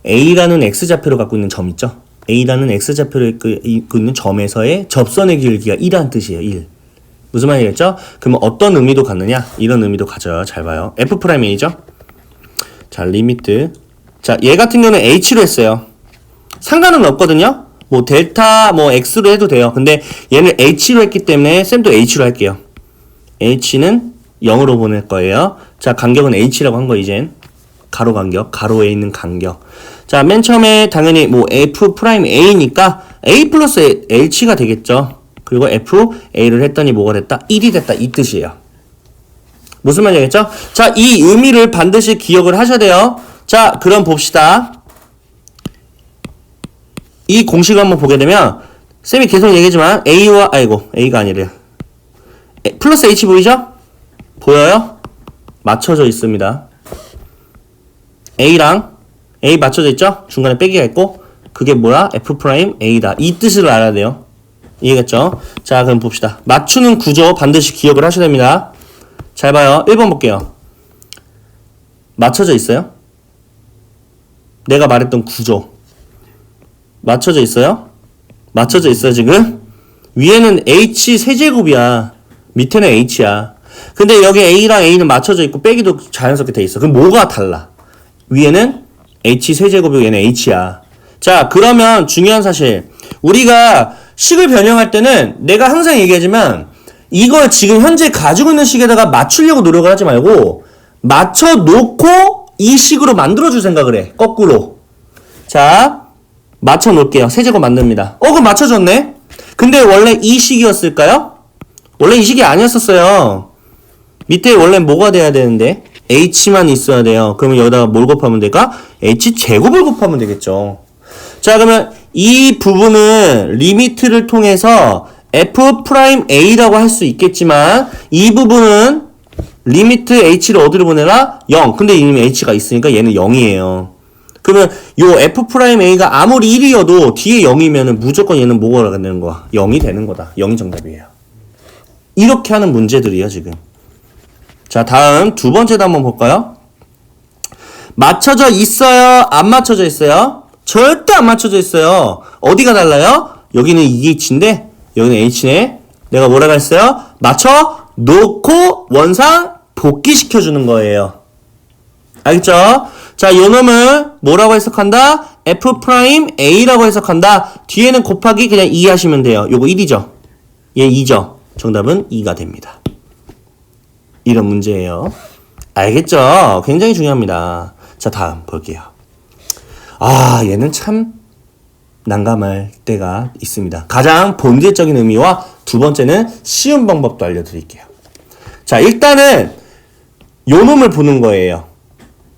S1: a라는 x좌표를 갖고 있는 점 있죠? a라는 x좌표를 갖고 있는 점에서의 접선의 기울기가 1이라는 뜻이에요. 1. 무슨 말이겠죠? 그러면 어떤 의미도 갖느냐? 이런 의미도 가져요. 잘 봐요. f'a죠? 자, 리미트. 자, 얘 같은 경우는 h로 했어요. 상관은 없거든요? 뭐 델타 뭐 x로 해도 돼요. 근데 얘는 h로 했기 때문에 쌤도 h로 할게요. h는 0으로 보낼 거예요. 자, 간격은 h라고 한 거 이젠. 가로 간격, 가로에 있는 간격. 자, 맨 처음에 당연히 뭐 f'a니까 a 플러스 h가 되겠죠. 그리고 fA를 했더니 뭐가 됐다? 1이 됐다 이 뜻이에요. 무슨 말이겠죠? 자, 이 의미를 반드시 기억을 하셔야 돼요. 자, 그럼 봅시다. 이 공식을 한번 보게 되면 쌤이 계속 얘기하지만 A가 아니래요. 플러스 H 보이죠? 보여요? 맞춰져 있습니다. A랑 A 맞춰져 있죠? 중간에 빼기가 있고, 그게 뭐야? F'A다. 이 뜻을 알아야 돼요. 이해겠죠? 자, 그럼 봅시다. 맞추는 구조 반드시 기억을 하셔야 됩니다. 잘 봐요. 1번 볼게요. 맞춰져 있어요? 내가 말했던 구조. 맞춰져 있어요? 맞춰져 있어요, 지금? 위에는 H 세제곱이야. 밑에는 H야. 근데 여기 A랑 A는 맞춰져 있고 빼기도 자연스럽게 돼 있어. 그럼 뭐가 달라? 위에는 H 세제곱이고 얘는 H야. 자, 그러면 중요한 사실. 우리가 식을 변형할 때는 내가 항상 얘기하지만 이걸 지금 현재 가지고 있는 식에다가 맞추려고 노력을 하지 말고 맞춰놓고 이 식으로 만들어줄 생각을 해. 거꾸로. 자, 맞춰놓을게요. 세제곱 만듭니다. 그럼 맞춰졌네? 근데 원래 이 식이었을까요? 원래 이 식이 아니었었어요. 밑에 원래 뭐가 돼야 되는데? H만 있어야 돼요. 그러면 여기다가 뭘 곱하면 될까? H제곱을 곱하면 되겠죠. 자, 그러면 이 부분은 리미트를 통해서 F'A라고 할 수 있겠지만 이 부분은 리미트 H를 어디로 보내라? 0. 근데 이미 H가 있으니까 얘는 0이에요. 그러면 요 F'A가 아무리 1이어도 뒤에 0이면은 무조건 얘는 뭐가 되는 거야? 0이 되는 거다. 0이 정답이에요. 이렇게 하는 문제들이에요, 지금. 자, 다음 두 번째도 한번 볼까요? 맞춰져 있어요? 안 맞춰져 있어요? 절대 안 맞춰져 있어요. 어디가 달라요? 여기는 EH인데 여기는 H네. 내가 뭐라고 했어요? 맞춰 놓고 원상 복귀시켜주는 거예요. 알겠죠? 자, 요 놈을 뭐라고 해석한다? F'A라고 해석한다. 뒤에는 곱하기 그냥 2 하시면 돼요. 요거 1이죠? 얘 2죠? 정답은 2가 됩니다. 이런 문제예요. 알겠죠? 굉장히 중요합니다. 자, 다음 볼게요. 얘는 참 난감할 때가 있습니다. 가장 본질적인 의미와 두 번째는 쉬운 방법도 알려드릴게요. 자, 일단은 요 놈을 보는 거예요.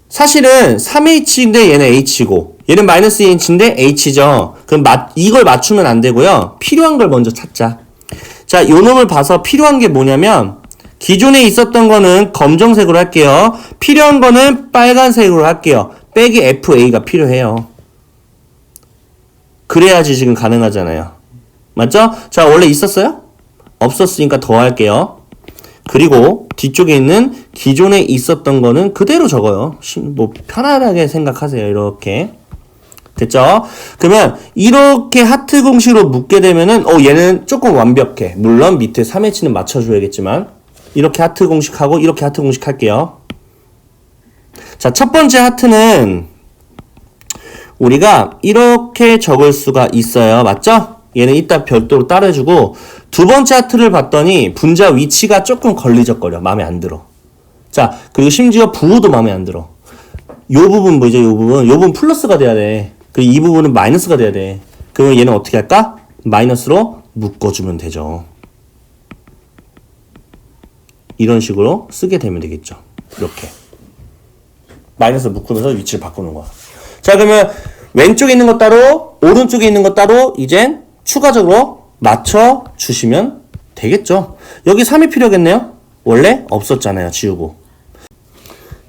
S1: 사실은 3H인데 얘는 H고 얘는 마이너스 2H인데 H죠. 그럼 이걸 맞추면 안 되고요. 필요한 걸 먼저 찾자. 자, 요 놈을 봐서 필요한 게 뭐냐면 기존에 있었던 거는 검정색으로 할게요. 필요한 거는 빨간색으로 할게요. 빼기 FA가 필요해요. 그래야지 지금 가능하잖아요. 맞죠? 자, 원래 있었어요? 없었으니까 더 할게요. 그리고 뒤쪽에 있는 기존에 있었던 거는 그대로 적어요. 뭐 편안하게 생각하세요. 이렇게. 됐죠? 그러면 이렇게 하트 공식으로 묶게 되면은 얘는 조금 완벽해. 물론 밑에 3H는 맞춰줘야겠지만 이렇게 하트 공식하고 이렇게 하트 공식 할게요. 자, 첫 번째 하트는 우리가 이렇게 적을 수가 있어요. 맞죠? 얘는 이따 별도로 따라주고 두 번째 하트를 봤더니 분자 위치가 조금 걸리적거려. 마음에 안 들어. 자, 그리고 심지어 부호도 마음에 안 들어. 요 부분 뭐죠? 요 부분 플러스가 돼야 돼. 그리고 이 부분은 마이너스가 돼야 돼. 그러면 얘는 어떻게 할까? 마이너스로 묶어주면 되죠. 이런 식으로 쓰게 되면 되겠죠. 이렇게. 마이너스 묶으면서 위치를 바꾸는 거야. 자, 그러면 왼쪽에 있는 것 따로 오른쪽에 있는 것 따로 이젠 추가적으로 맞춰 주시면 되겠죠. 여기 3이 필요하겠네요. 원래 없었잖아요. 지우고.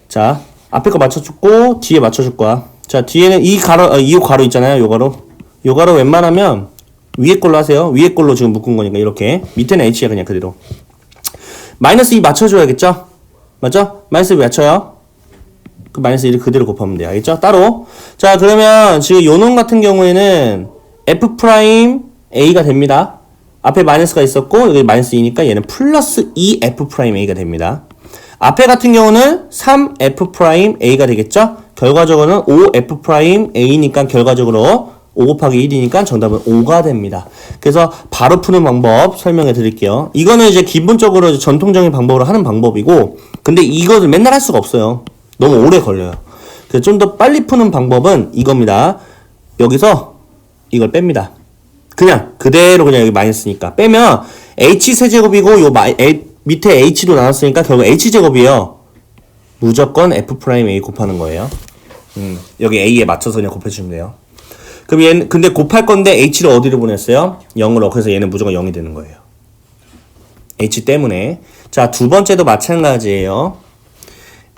S1: 자, 앞에 거 맞춰줬고 뒤에 맞춰줄 거야. 자, 뒤에는 이 가로 있잖아요. 요 가로 웬만하면 위에 걸로 하세요. 위에 걸로 지금 묶은 거니까 이렇게. 밑에는 H야 그냥 그대로. 마이너스 2 맞춰줘야겠죠? 맞죠? 마이너스 2 맞춰요. 그 마이너스 1을 그대로 곱하면 돼요. 알겠죠? 따로. 자, 그러면 지금 요놈 같은 경우에는 F'A가 됩니다. 앞에 마이너스가 있었고 여기 마이너스 2니까 얘는 플러스 2F'A가 됩니다. 앞에 같은 경우는 3F'A가 되겠죠? 결과적으로는 5F'A니까 결과적으로 5 곱하기 1이니까 정답은 5가 됩니다. 그래서 바로 푸는 방법 설명해 드릴게요. 이거는 이제 기본적으로 전통적인 방법으로 하는 방법이고 근데 이거를 맨날 할 수가 없어요. 너무 오래 걸려요. 그래서 좀 더 빨리 푸는 방법은 이겁니다. 여기서 이걸 뺍니다. 그냥 그대로 그냥 여기 마이너스니까 빼면 H세제곱이고 요 밑에 H로 나눴으니까 결국 H제곱이에요. 무조건 F'A 곱하는 거예요. 여기 A에 맞춰서 그냥 곱해주면 돼요. 그럼 얘는 근데 곱할 건데 H를 어디로 보냈어요? 0으로. 그래서 얘는 무조건 0이 되는 거예요. H 때문에. 자, 두 번째도 마찬가지예요.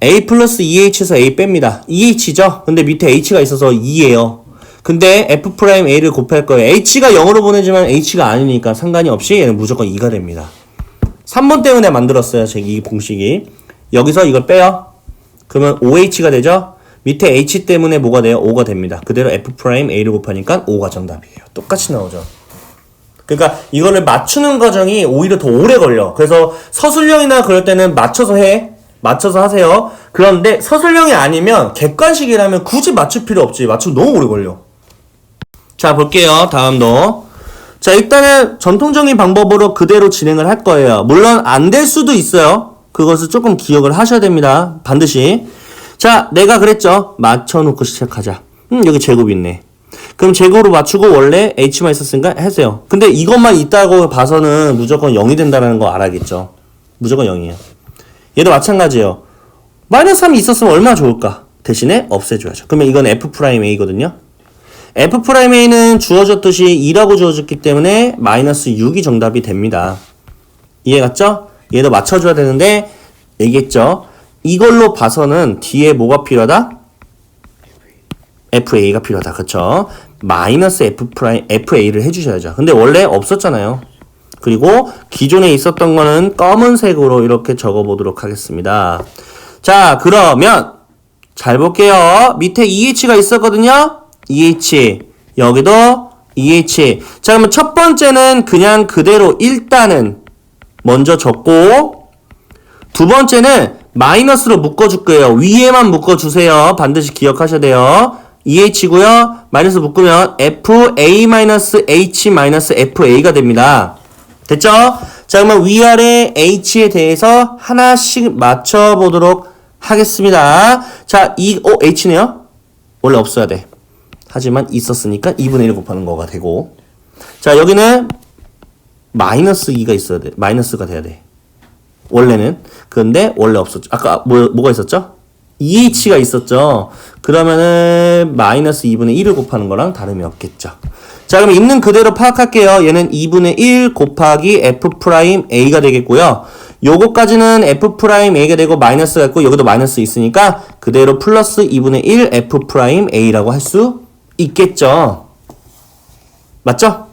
S1: A 플러스 2H에서 A 뺍니다. 2H죠? 근데 밑에 H가 있어서 2예요. 근데 F'A를 곱할 거예요. H가 0으로 보내지만 H가 아니니까 상관이 없이 얘는 무조건 2가 됩니다. 3번 때문에 만들었어요. 제 이 공식이. 여기서 이걸 빼요. 그러면 OH가 되죠? 밑에 H 때문에 뭐가 돼요? O가 됩니다. 그대로 F'A를 곱하니까 5가 정답이에요. 똑같이 나오죠. 그러니까 이거를 맞추는 과정이 오히려 더 오래 걸려. 그래서 서술형이나 그럴 때는 맞춰서 해. 맞춰서 하세요. 그런데 서술형이 아니면 객관식이라면 굳이 맞출 필요 없지. 맞추면 너무 오래 걸려. 자, 볼게요. 다음도. 자, 일단은 전통적인 방법으로 그대로 진행을 할 거예요. 물론 안 될 수도 있어요. 그것을 조금 기억을 하셔야 됩니다. 반드시. 자, 내가 그랬죠. 맞춰놓고 시작하자. 여기 제곱이 있네. 그럼 제곱으로 맞추고 원래 H만 있었으니까 하세요. 근데 이것만 있다고 봐서는 무조건 0이 된다는 거 알아야겠죠. 무조건 0이에요. 얘도 마찬가지예요. 마이너스 3이 있었으면 얼마나 좋을까? 대신에 없애줘야죠. 그러면 이건 F'A거든요. F'A는 주어졌듯이 2라고 주어졌기 때문에 마이너스 6이 정답이 됩니다. 이해 갔죠? 얘도 맞춰줘야 되는데 얘기했죠. 이걸로 봐서는 뒤에 뭐가 필요하다? FA가 필요하다. 그쵸? 마이너스 FA를 해주셔야죠. 근데 원래 없었잖아요. 그리고 기존에 있었던 거는 검은색으로 이렇게 적어보도록 하겠습니다. 자, 그러면 잘 볼게요. 밑에 EH가 있었거든요. EH. 여기도 EH. 자, 그러면 첫 번째는 그냥 그대로 일단은 먼저 적고 두 번째는 마이너스로 묶어줄 거예요. 위에만 묶어주세요. 반드시 기억하셔야 돼요. EH고요. 마이너스 묶으면 FA-H-FA가 됩니다. 됐죠? 자, 그러면 위아래 H에 대해서 하나씩 맞춰보도록 하겠습니다. 자, H네요? 원래 없어야 돼. 하지만 있었으니까 2분의 1 곱하는 거가 되고. 자, 여기는 마이너스 2가 있어야 돼. 마이너스가 돼야 돼. 원래는. 그런데 원래 없었죠. 아까 뭐가 있었죠? EH가 있었죠. 그러면은 마이너스 2분의 1을 곱하는 거랑 다름이 없겠죠. 자, 그럼 있는 그대로 파악할게요. 얘는 2분의 1 곱하기 F'A가 되겠고요. 요거까지는 F'A가 되고 마이너스가 있고 여기도 마이너스 있으니까 그대로 플러스 2분의 1 F'A라고 할 수 있겠죠. 맞죠?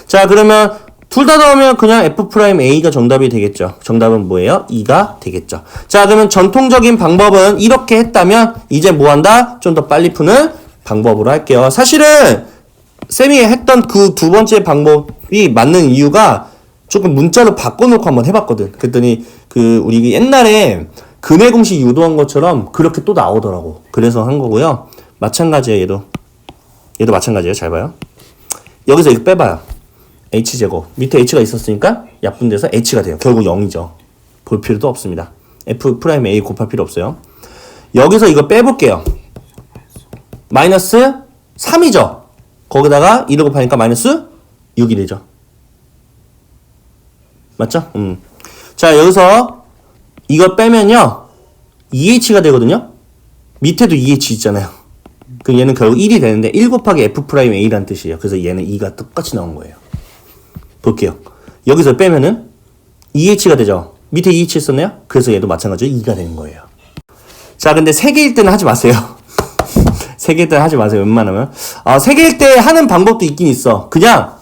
S1: 자, 그러면 둘 다 넣으면 그냥 F'A가 정답이 되겠죠. 정답은 뭐예요? 2가 되겠죠. 자, 그러면 전통적인 방법은 이렇게 했다면 이제 뭐 한다? 좀 더 빨리 푸는 방법으로 할게요. 사실은 쌤이 했던 그 두 번째 방법이 맞는 이유가 조금 문자로 바꿔놓고 한번 해봤거든. 그랬더니 우리 옛날에 근해 공식 유도한 것처럼 그렇게 또 나오더라고. 그래서 한 거고요. 마찬가지예요. 얘도 마찬가지예요. 잘 봐요. 여기서 이거 빼봐요. H제곱. 밑에 H가 있었으니까 약분돼서 H가 돼요. 결국 0이죠. 볼 필요도 없습니다. F'A 곱할 필요 없어요. 여기서 이거 빼볼게요. 마이너스 3이죠. 거기다가 2를 곱하니까 마이너스 6이 되죠. 맞죠? 자, 여기서 이거 빼면요. 2H가 되거든요. 밑에도 2H 있잖아요. 그럼 얘는 결국 1이 되는데 1 곱하기 F'A라는 뜻이에요. 그래서 얘는 2가 똑같이 나온 거예요. 볼게요. 여기서 빼면은 2H가 되죠. 밑에 2H 있었네요. 그래서 얘도 마찬가지로 2가 되는 거예요. 자, 근데 3개일 때는 하지 마세요. 3개일 때는 하지 마세요. 웬만하면. 3개일 때 하는 방법도 있긴 있어. 그냥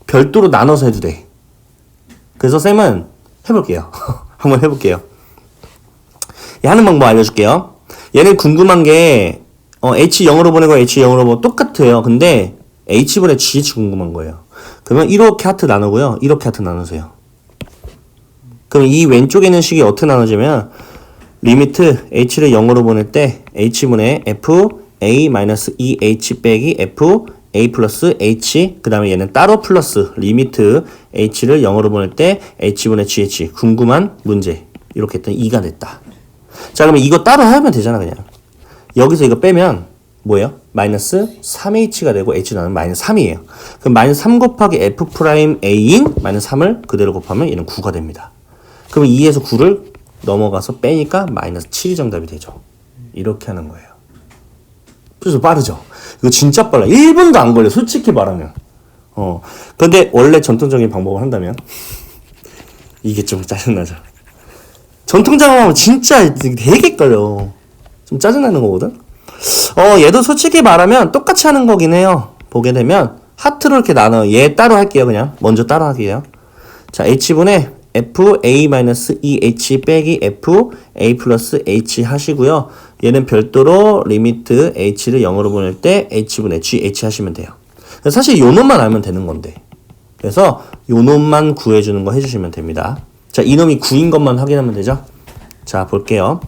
S1: 별도로 나눠서 해도 돼. 그래서 쌤은 해볼게요. 한번 해볼게요. 하는 방법 알려줄게요. 얘는 궁금한 게 H 0으로 보내고 H 0으로 보내고 똑같아요. 근데 H분의 GH 궁금한 거예요. 그러면 이렇게 하트 나누고요. 이렇게 하트 나누세요. 그럼 이 왼쪽에 있는 식이 어떻게 나눠지면 리미트 H를 0으로 보낼 때 H분의 FA-2H 빼기 FA 플러스 H 그 다음에 얘는 따로 플러스 리미트 H를 0으로 보낼 때 H분의 GH 궁금한 문제 이렇게 했더니 2가 됐다. 자, 그러면 이거 따로 하면 되잖아. 그냥 여기서 이거 빼면 뭐예요? 마이너스 3H가 되고 H는 마이너스 3이에요. 그럼 마이너스 3 곱하기 F'A인 마이너스 3을 그대로 곱하면 얘는 9가 됩니다. 그럼 2에서 9를 넘어가서 빼니까 마이너스 7이 정답이 되죠. 이렇게 하는 거예요. 그래서 빠르죠? 이거 진짜 빨라. 1분도 안 걸려. 솔직히 말하면. 근데 원래 전통적인 방법을 한다면 이게 좀 짜증나죠. 전통적인 방법은 진짜 되게 걸려. 좀 짜증나는 거거든? 얘도 솔직히 말하면 똑같이 하는 거긴 해요. 보게 되면 하트로 이렇게 나눠. 얘 따로 할게요. 그냥 먼저 따로 할게요. 자, h분의 fa-2h 빼기 fa 플러스 h 하시고요. 얘는 별도로 리미트 h를 0으로 보낼 때 h분의 gh 하시면 돼요. 사실 요 놈만 알면 되는 건데. 그래서 요 놈만 구해주는 거 해주시면 됩니다. 자, 이놈이 9인 것만 확인하면 되죠. 자, 볼게요.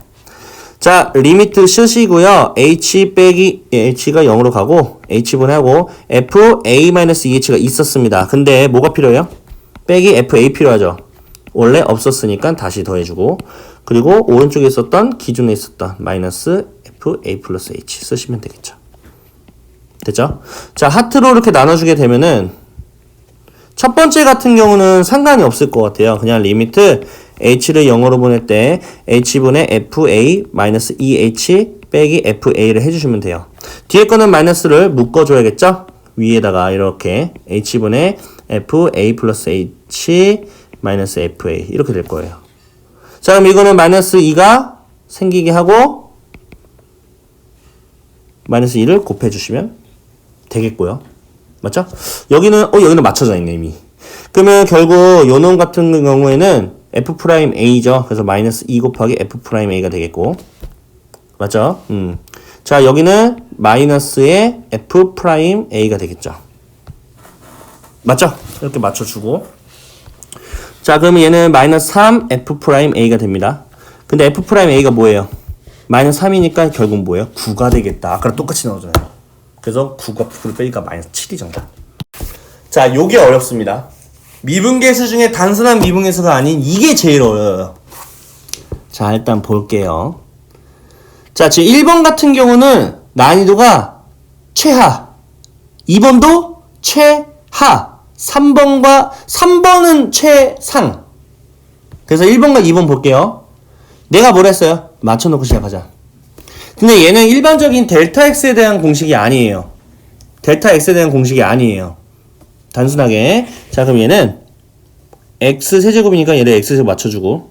S1: 자, 리미트 쓰시고요. h 빼기 h가 0으로 가고 h분의 하고 fa-2h가 있었습니다. 근데 뭐가 필요해요? 빼기 fa 필요하죠. 원래 없었으니까 다시 더해주고, 그리고 오른쪽에 있었던 기존에 있었던 마이너스 fa 플러스 h 쓰시면 되겠죠. 됐죠? 자, 하트로 이렇게 나눠주게 되면은 첫 번째 같은 경우는 상관이 없을 것 같아요. 그냥 리미트 h를 0으로 보낼 때 h분의 fa 마이너스 2h 빼기 fa를 해주시면 돼요. 뒤에 거는 마이너스를 묶어줘야겠죠? 위에다가 이렇게 h분의 fa 플러스 h 마이너스 fa 이렇게 될 거예요. 자, 그럼 이거는 마이너스 2가 생기게 하고 마이너스 2를 곱해주시면 되겠고요. 맞죠? 여기는 맞춰져 있네, 이미. 그러면 결국 요 놈 같은 경우에는 f'a죠. 그래서 마이너스 2 곱하기 f'a가 되겠고. 맞죠? 자, 여기는 마이너스의 f'a가 되겠죠. 맞죠? 이렇게 맞춰주고. 자, 그러면 얘는 마이너스 3 f'a가 됩니다. 근데 f'a가 뭐예요? 마이너스 3이니까 결국 뭐예요? 9가 되겠다. 아까랑 똑같이 나오잖아요. 그래서 9과 9를 빼니까 마이너스 7이 정답. 자, 요게 어렵습니다. 미분계수 중에 단순한 미분계수가 아닌 이게 제일 어려워요. 자, 일단 볼게요. 자, 지금 1번 같은 경우는 난이도가 최하, 2번도 최하, 3번은 최상. 그래서 1번과 2번 볼게요. 내가 뭘 했어요? 맞춰놓고 시작하자. 근데 얘는 일반적인 델타 x에 대한 공식이 아니에요. 델타 x에 대한 공식이 아니에요. 단순하게. 자, 그럼 얘는 x 세제곱이니까 얘를 x 세제곱 맞춰주고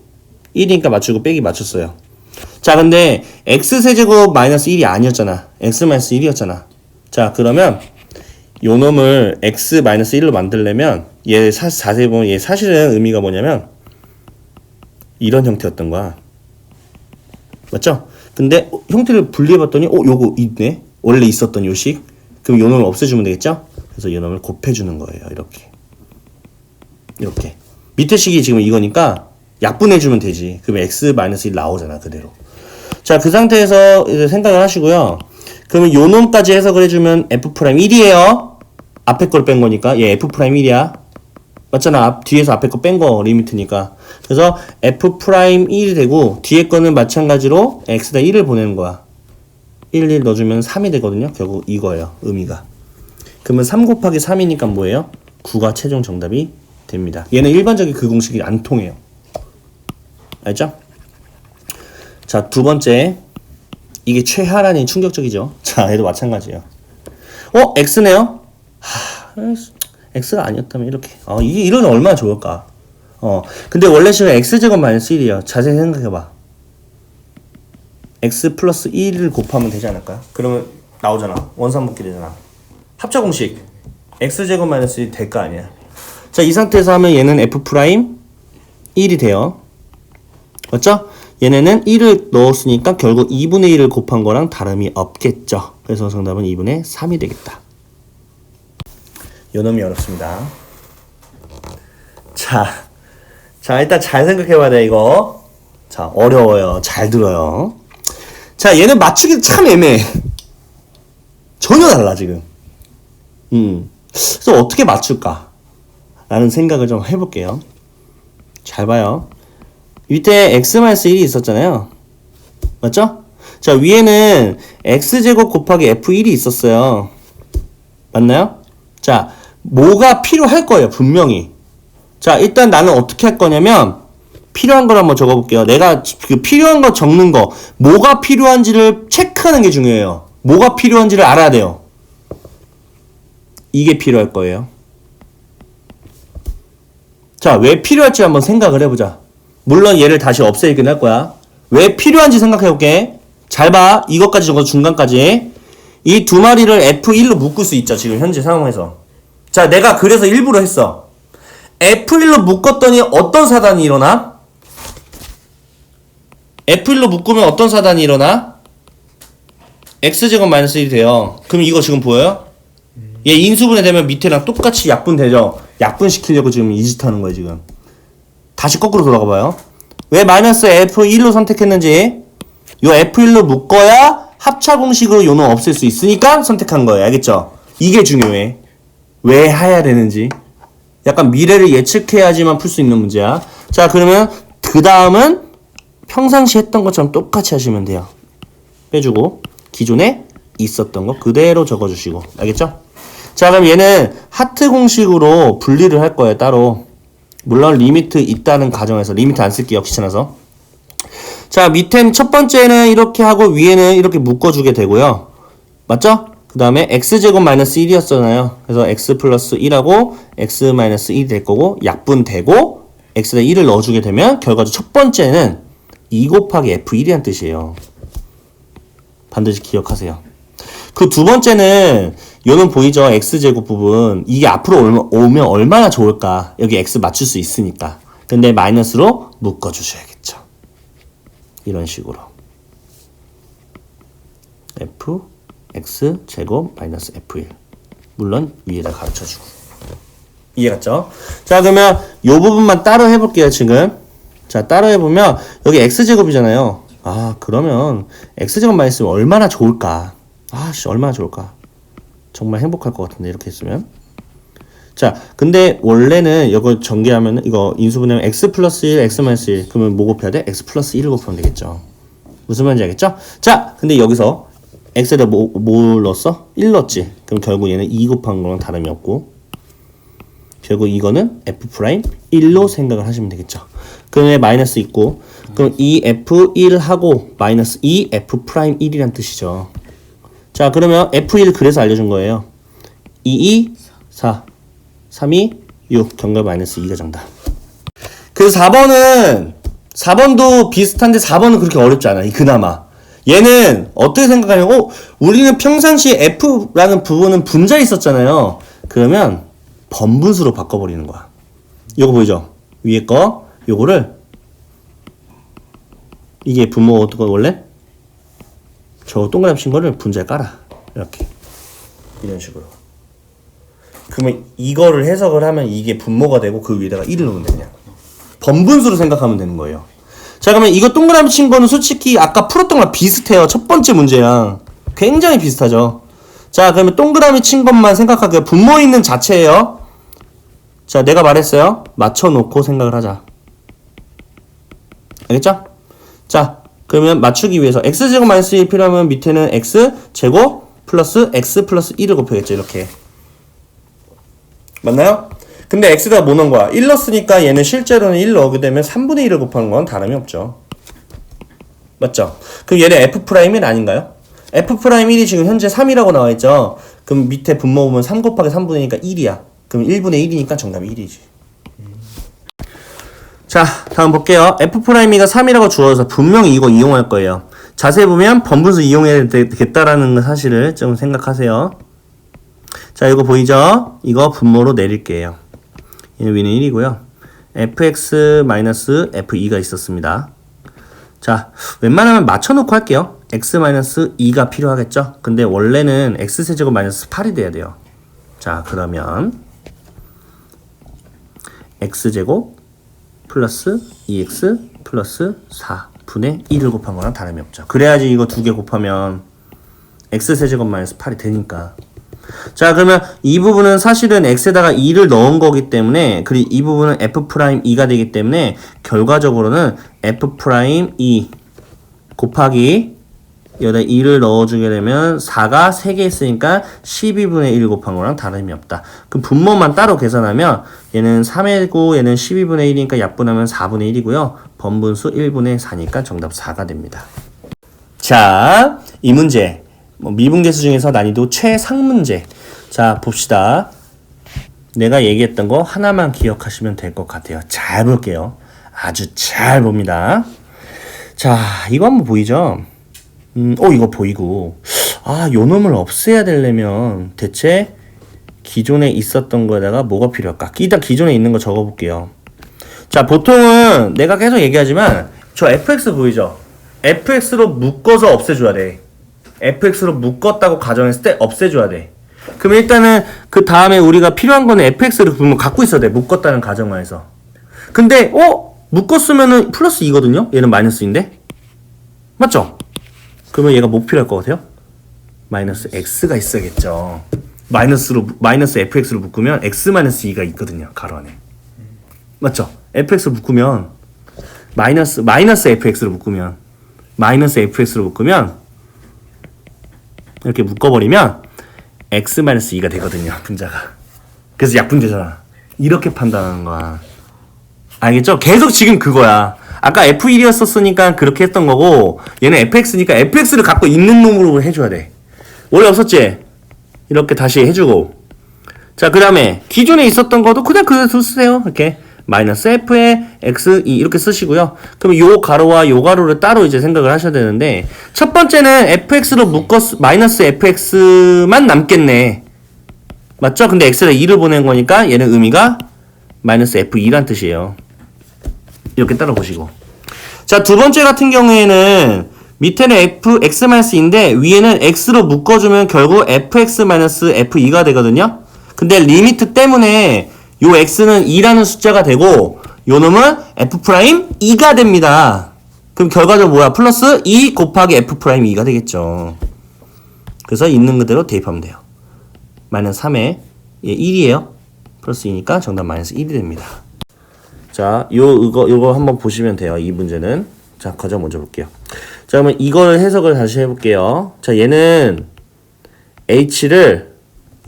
S1: 1이니까 맞추고 빼기 맞췄어요. 자, 근데 x 세제곱 마이너스 1이 아니었잖아. x 마이너스 1이었잖아. 자, 그러면 요 놈을 x 마이너스 1로 만들려면 얘 자세히 보면 얘 사실은 의미가 뭐냐면 이런 형태였던 거야. 맞죠? 근데 형태를 분리해봤더니 요거 있네? 원래 있었던 요식. 그럼 요 놈을 없애주면 되겠죠? 그래서 요 놈을 곱해주는 거예요. 이렇게 밑에 식이 지금 이거니까 약분해주면 되지. 그럼 x-1 나오잖아, 그대로. 자, 그 상태에서 이제 생각을 하시고요. 그러면 요 놈까지 해석을 해주면 f'1이에요. 앞에 걸 뺀 거니까 얘 f'1이야. 맞잖아. 뒤에서 앞에 거 뺀 거 리미트니까. 그래서 f'1이 되고 뒤에 거는 마찬가지로 x다 1을 보내는 거야. 1 넣어주면 3이 되거든요. 결국 이거예요. 의미가. 그러면 3 곱하기 3이니까 뭐예요? 9가 최종 정답이 됩니다. 얘는 일반적인 그 공식이 안 통해요. 알죠? 자, 두 번째. 이게 최하라니 충격적이죠. 자, 얘도 마찬가지예요. x네요? x가 아니었다면 이렇게. 이게 이러면 얼마나 좋을까? 근데 원래 식은 x제곱 마이너스 1이에요. 자세히 생각해봐. x 플러스 1을 곱하면 되지 않을까요? 그러면 나오잖아. 원상복귀 되잖아. 합차 공식. x제곱 마이너스 1 될 거 아니야. 자, 이 상태에서 하면 얘는 f'1이 돼요. 맞죠? 얘네는 1을 넣었으니까 결국 2분의 1을 곱한 거랑 다름이 없겠죠. 그래서 정답은 2분의 3이 되겠다. 요놈이 어렵습니다. 자, 일단 잘 생각해봐야 돼, 이거. 자, 어려워요. 잘 들어요. 자, 얘는 맞추기 참 애매해. 전혀 달라, 지금. 그래서 어떻게 맞출까? 라는 생각을 좀 해볼게요. 잘 봐요. 밑에 x-1이 있었잖아요. 맞죠? 자, 위에는 x제곱 곱하기 f1이 있었어요. 맞나요? 자, 뭐가 필요할 거예요, 분명히. 자, 일단 나는 어떻게 할 거냐면 필요한 걸 한번 적어볼게요. 내가 그 필요한 거 적는 거, 뭐가 필요한지를 체크하는 게 중요해요. 뭐가 필요한지를 알아야 돼요. 이게 필요할 거예요. 자, 왜 필요할지 한번 생각을 해보자. 물론 얘를 다시 없애긴 할 거야. 왜 필요한지 생각해볼게. 잘 봐. 이것까지 적어서 중간까지. 이 두 마리를 F1로 묶을 수 있죠. 지금 현재 상황에서. 자, 내가 그래서 일부러 했어. F1로 묶었더니 어떤 사단이 일어나? F1로 묶으면 어떤 사단이 일어나? X제곱 마이너스 1이 돼요. 그럼 이거 지금 보여요? 얘 인수분해 되면 밑에랑 똑같이 약분되죠? 약분시키려고 지금 이 짓 하는 거예요, 지금. 다시 거꾸로 돌아가 봐요. 왜 마이너스 F1로 선택했는지. 요 F1로 묶어야 합차 공식으로 요는 없앨 수 있으니까 선택한 거예요. 알겠죠? 이게 중요해. 왜 해야 되는지. 약간 미래를 예측해야지만 풀 수 있는 문제야. 자, 그러면 그 다음은 평상시 했던 것처럼 똑같이 하시면 돼요. 빼주고 기존에 있었던 거 그대로 적어주시고. 알겠죠? 자, 그럼 얘는 하트 공식으로 분리를 할 거예요. 따로. 물론 리미트 있다는 가정에서. 리미트 안 쓸게요. 귀찮아서. 자, 밑엔 첫 번째는 이렇게 하고 위에는 이렇게 묶어주게 되고요. 맞죠? 그 다음에 x제곱 마이너스 1이었잖아요. 그래서 x 플러스 1하고 x 마이너스 1이 될 거고 약분되고 x에다 1을 넣어주게 되면 결과적으로 첫 번째는 2 곱하기 f1이란 뜻이에요. 반드시 기억하세요. 그 두 번째는 요는 보이죠? x제곱 부분. 이게 앞으로 오면 얼마나 좋을까? 여기 x 맞출 수 있으니까. 근데 마이너스로 묶어주셔야겠죠. 이런 식으로. f x 제곱 마이너스 f1. 물론 위에다 가르쳐주고. 이해갔죠? 자, 그러면 요 부분만 따로 해볼게요, 지금. 자, 따로 해보면 여기 x제곱이잖아요. 아, 그러면 x제곱 마이너스 얼마나 좋을까? 아, 씨, 얼마나 좋을까? 정말 행복할 것 같은데, 이렇게 했으면. 자, 근데 원래는 이거 전개하면 이거 인수분해하면 x 플러스 1, x 마이너스 1. 그러면 뭐 곱해야 돼? x 플러스 1을 곱하면 되겠죠. 무슨 말인지 알겠죠? 자, 근데 여기서 x에다 뭘 넣었어? 1 넣었지. 그럼 결국 얘는 2 곱한 거랑 다름이 없고 결국 이거는 f 프라임 1로 생각을 하시면 되겠죠. 그러면 마이너스 있고 그럼 이 f1하고 마이너스 2 f 프라임 1이란 뜻이죠. 자, 그러면 f1 그래서 알려준 거예요. 2, 4 3, 2, 6 경과 마이너스 2가 정답. 그래서 4번도 비슷한데 4번은 그렇게 어렵지 않아. 그나마 얘는 어떻게 생각하냐면 우리는 평상시 F라는 부분은 분자에 있었잖아요. 그러면 번분수로 바꿔버리는 거야. 요거 보이죠? 위에 거 요거를 이게 분모가 어떻게 원래? 저 동그라미 친 거를 분자에 깔아. 이렇게 이런 식으로. 그러면 이거를 해석을 하면 이게 분모가 되고 그 위에다가 1을 넣으면 되냐. 번분수로 생각하면 되는 거예요. 자, 그러면 이거 동그라미 친 거는 솔직히 아까 풀었던 거랑 비슷해요. 첫 번째 문제랑 굉장히 비슷하죠. 자, 그러면 동그라미 친 것만 생각할게요. 분모 있는 자체예요. 자, 내가 말했어요. 맞춰놓고 생각을 하자. 알겠죠? 자, 그러면 맞추기 위해서 x제곱 마이너스 1 필요하면 밑에는 x제곱 플러스 x 플러스 1을 곱해야겠죠. 이렇게. 맞나요? 근데 x에다 뭐 넣은 거야? 1 넣었으니까 얘는 실제로는 1 넣게 되면 3분의 1을 곱하는 건 다름이 없죠. 맞죠? 그럼 얘는 f'1 아닌가요? f'1이 지금 현재 3이라고 나와있죠? 그럼 밑에 분모 보면 3 곱하기 3분의 1이니까 1이야. 그럼 1분의 1이니까 정답이 1이지. 자, 다음 볼게요. f'이가 3이라고 주어져서 분명히 이거 이용할 거예요. 자세히 보면 번분수 이용해야 되겠다라는 사실을 좀 생각하세요. 자, 이거 보이죠? 이거 분모로 내릴게요. 얘는 위는 1이고요. fx-f2가 있었습니다. 자, 웬만하면 맞춰놓고 할게요. x-2가 필요하겠죠? 근데 원래는 x세제곱 마이너스 8이 돼야 돼요. 자, 그러면 x제곱 플러스 2x 플러스 4분의 1을 곱한 거랑 다름이 없죠. 그래야지 이거 두 개 곱하면 x세제곱 마이너스 8이 되니까. 자, 그러면 이 부분은 사실은 x에다가 2를 넣은 거기 때문에 그리고 이 부분은 f'2가 되기 때문에 결과적으로는 f'2 곱하기 여기다 2를 넣어주게 되면 4가 3개 있으니까 12분의 1 곱한 거랑 다름이 없다. 그럼 분모만 따로 계산하면 얘는 3이고 얘는 12분의 1이니까 약분하면 4분의 1이고요. 번분수 1분의 4니까 정답 4가 됩니다. 자, 이 문제 미분계수 중에서 난이도 최상문제. 자, 봅시다. 내가 얘기했던 거 하나만 기억하시면 될 것 같아요. 잘 볼게요. 아주 잘 봅니다. 자, 이거 한번 보이죠? 이거 보이고. 요 놈을 없애야 되려면 대체 기존에 있었던 거에다가 뭐가 필요할까? 일단 기존에 있는 거 적어볼게요. 자, 보통은 내가 계속 얘기하지만 저 fx 보이죠? fx로 묶어서 없애줘야 돼. fx로 묶었다고 가정했을 때 없애줘야 돼. 그럼 일단은 그 다음에 우리가 필요한 거는 fx를 그러면 갖고 있어야 돼. 묶었다는 가정하에서. 근데 묶었으면은 플러스 2거든요? 얘는 마이너스인데? 맞죠? 그러면 얘가 뭐 필요할 것 같아요? 마이너스 x가 있어야겠죠. 마이너스 fx로 묶으면 x 마이너스 2가 있거든요. 가로 안에. 맞죠? fx로 묶으면 마이너스 fx로 묶으면 이렇게 묶어버리면 x 마이너스 2가 되거든요. 분자가. 그래서 약분되잖아. 이렇게 판단하는 거야. 알겠죠? 계속 지금 그거야. 아까 f1이었었으니까 그렇게 했던 거고, 얘는 fx니까 fx를 갖고 있는 놈으로 해줘야 돼. 원래 없었지? 이렇게 다시 해주고. 자, 그 다음에 기존에 있었던 것도 그냥 그대로 쓰세요. 이렇게 마이너스 f에 x2 이렇게 쓰시고요. 그럼 요 가로와 요 가로를 따로 이제 생각을 하셔야 되는데, 첫 번째는 fx로 마이너스 fx만 남겠네. 맞죠? 근데 x에다 2를 보낸 거니까 얘는 의미가 마이너스 f2란 뜻이에요. 이렇게 따라 보시고. 자, 두 번째 같은 경우에는 밑에는 x-2인데 위에는 x로 묶어주면 결국 fx-f2가 되거든요. 근데 리미트 때문에 요 x는 2라는 숫자가 되고 요 놈은 f'2가 됩니다. 그럼 결과적으로 뭐야? 플러스 2 곱하기 f'2가 되겠죠. 그래서 있는 그대로 대입하면 돼요. 마이너스 3에 1이에요. 플러스 2니까 정답 마이너스 1이 됩니다. 자, 요거 한번 보시면 돼요. 이 문제는. 자, 가장 먼저 볼게요. 자, 그러면 이걸 해석을 다시 해볼게요. 자, 얘는 h를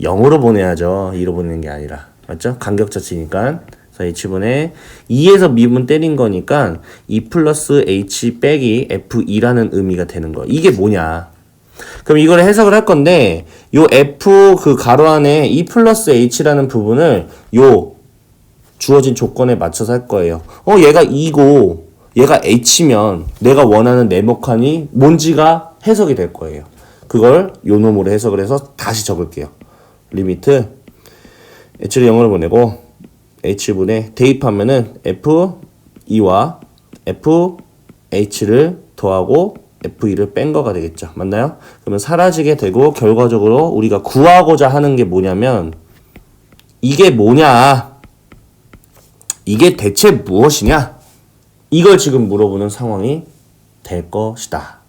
S1: 0으로 보내야죠. 2로 보내는 게 아니라. 맞죠? 간격자치니까. 그래서 h분의 2에서 미분 때린 거니까 2 플러스 h 빼기 f2라는 의미가 되는 거예요. 이게 뭐냐? 그럼 이걸 해석을 할 건데, 요 f 그 가로 안에 2 플러스 h라는 부분을 요 주어진 조건에 맞춰서 할 거예요. 얘가 2고 얘가 h면 내가 원하는 네모칸이 뭔지가 해석이 될 거예요. 그걸 요 놈으로 해석을 해서 다시 적을게요. 리미트 h를 0으로 보내고 h분에 대입하면은 f2와 fh를 더하고 f2를 뺀 거가 되겠죠. 맞나요? 그러면 사라지게 되고 결과적으로 우리가 구하고자 하는 게 뭐냐면 이게 뭐냐? 이게 대체 무엇이냐? 이걸 지금 물어보는 상황이 될 것이다.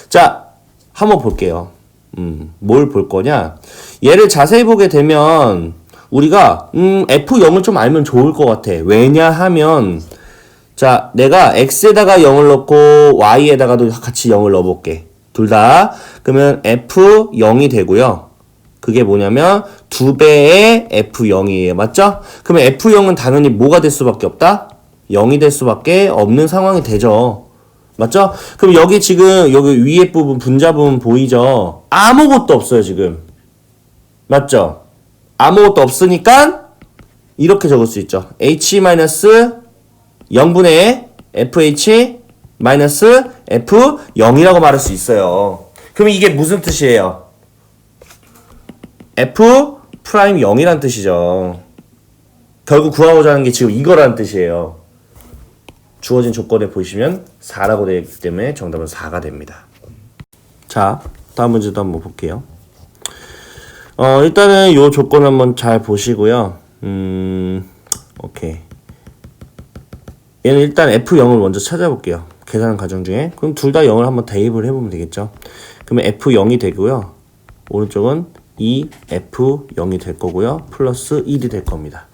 S1: 자, 한번 볼게요. 뭘 볼 거냐? 얘를 자세히 보게 되면 우리가 F0을 좀 알면 좋을 것 같아. 왜냐하면 자, 내가 X에다가 0을 넣고 Y에다가도 같이 0을 넣어볼게. 둘 다. 그러면 F0이 되고요. 그게 뭐냐면 2배의 F0이에요. 맞죠? 그러면 F0은 당연히 뭐가 될 수밖에 없다? 0이 될 수밖에 없는 상황이 되죠. 맞죠? 그럼 여기 지금 여기 위에 부분 분자 부분 보이죠? 아무것도 없어요 지금. 맞죠? 아무것도 없으니까 이렇게 적을 수 있죠. h-0분의 fh-f0이라고 말할 수 있어요. 그럼 이게 무슨 뜻이에요? f'0이란 뜻이죠. 결국 구하고자 하는 게 지금 이거라는 뜻이에요. 주어진 조건에 보시면 4라고 되어 있기 때문에 정답은 4가 됩니다. 자, 다음 문제도 한번 볼게요. 일단은 요 조건 한번 잘 보시고요. 오케이. 얘는 일단 F0을 먼저 찾아볼게요. 계산 과정 중에. 그럼 둘 다 0을 한번 대입을 해보면 되겠죠. 그러면 F0이 되고요. 오른쪽은 2F0이 될 거고요. 플러스 1이 될 겁니다.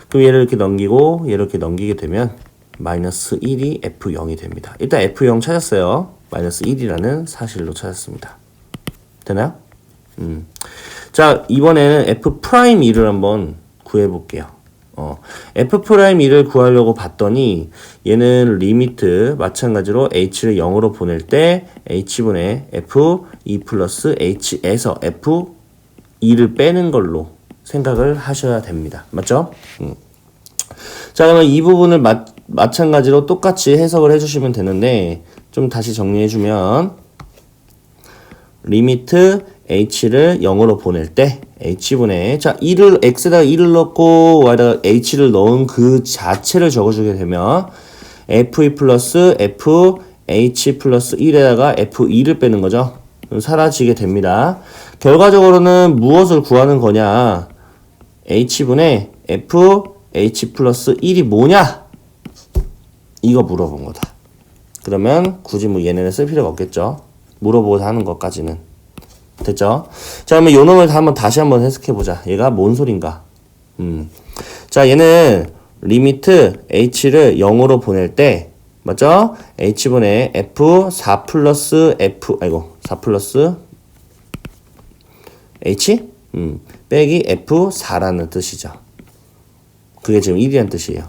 S1: 그럼 얘를 이렇게 넘기고 얘를 이렇게 넘기게 되면 마이너스 1이 F0이 됩니다. 일단 F0 찾았어요. 마이너스 1이라는 사실로 찾았습니다. 되나요? 자, 이번에는 F'2를 한번 구해볼게요. F'2를 구하려고 봤더니 얘는 리미트 마찬가지로 h를 0으로 보낼 때 h분의 f2 플러스 h에서 f2를 빼는 걸로 생각을 하셔야 됩니다. 맞죠? 자, 그러면 이 부분을 마찬가지로 똑같이 해석을 해주시면 되는데 좀 다시 정리해주면 리미트 h를 0으로 보낼 때 h분의 자 1을 x에다가 1을 넣고 y에다가 h를 넣은 그 자체를 적어주게 되면 f2 플러스 fh 플러스 1에다가 f2를 빼는 거죠. 사라지게 됩니다. 결과적으로는 무엇을 구하는 거냐? h분의 fh 플러스 1이 뭐냐? 이거 물어본 거다. 그러면 굳이 뭐 얘네는 쓸 필요가 없겠죠. 물어보고 하는 것까지는. 됐죠? 자, 그러면 요 놈을 다시 한번 해석해보자. 얘가 뭔 소린가? 자, 얘는 리미트 h를 0으로 보낼 때, 맞죠? h분의 f4 플러스 4 플러스 h? 빼기 f4라는 뜻이죠. 그게 지금 1이라는 뜻이에요.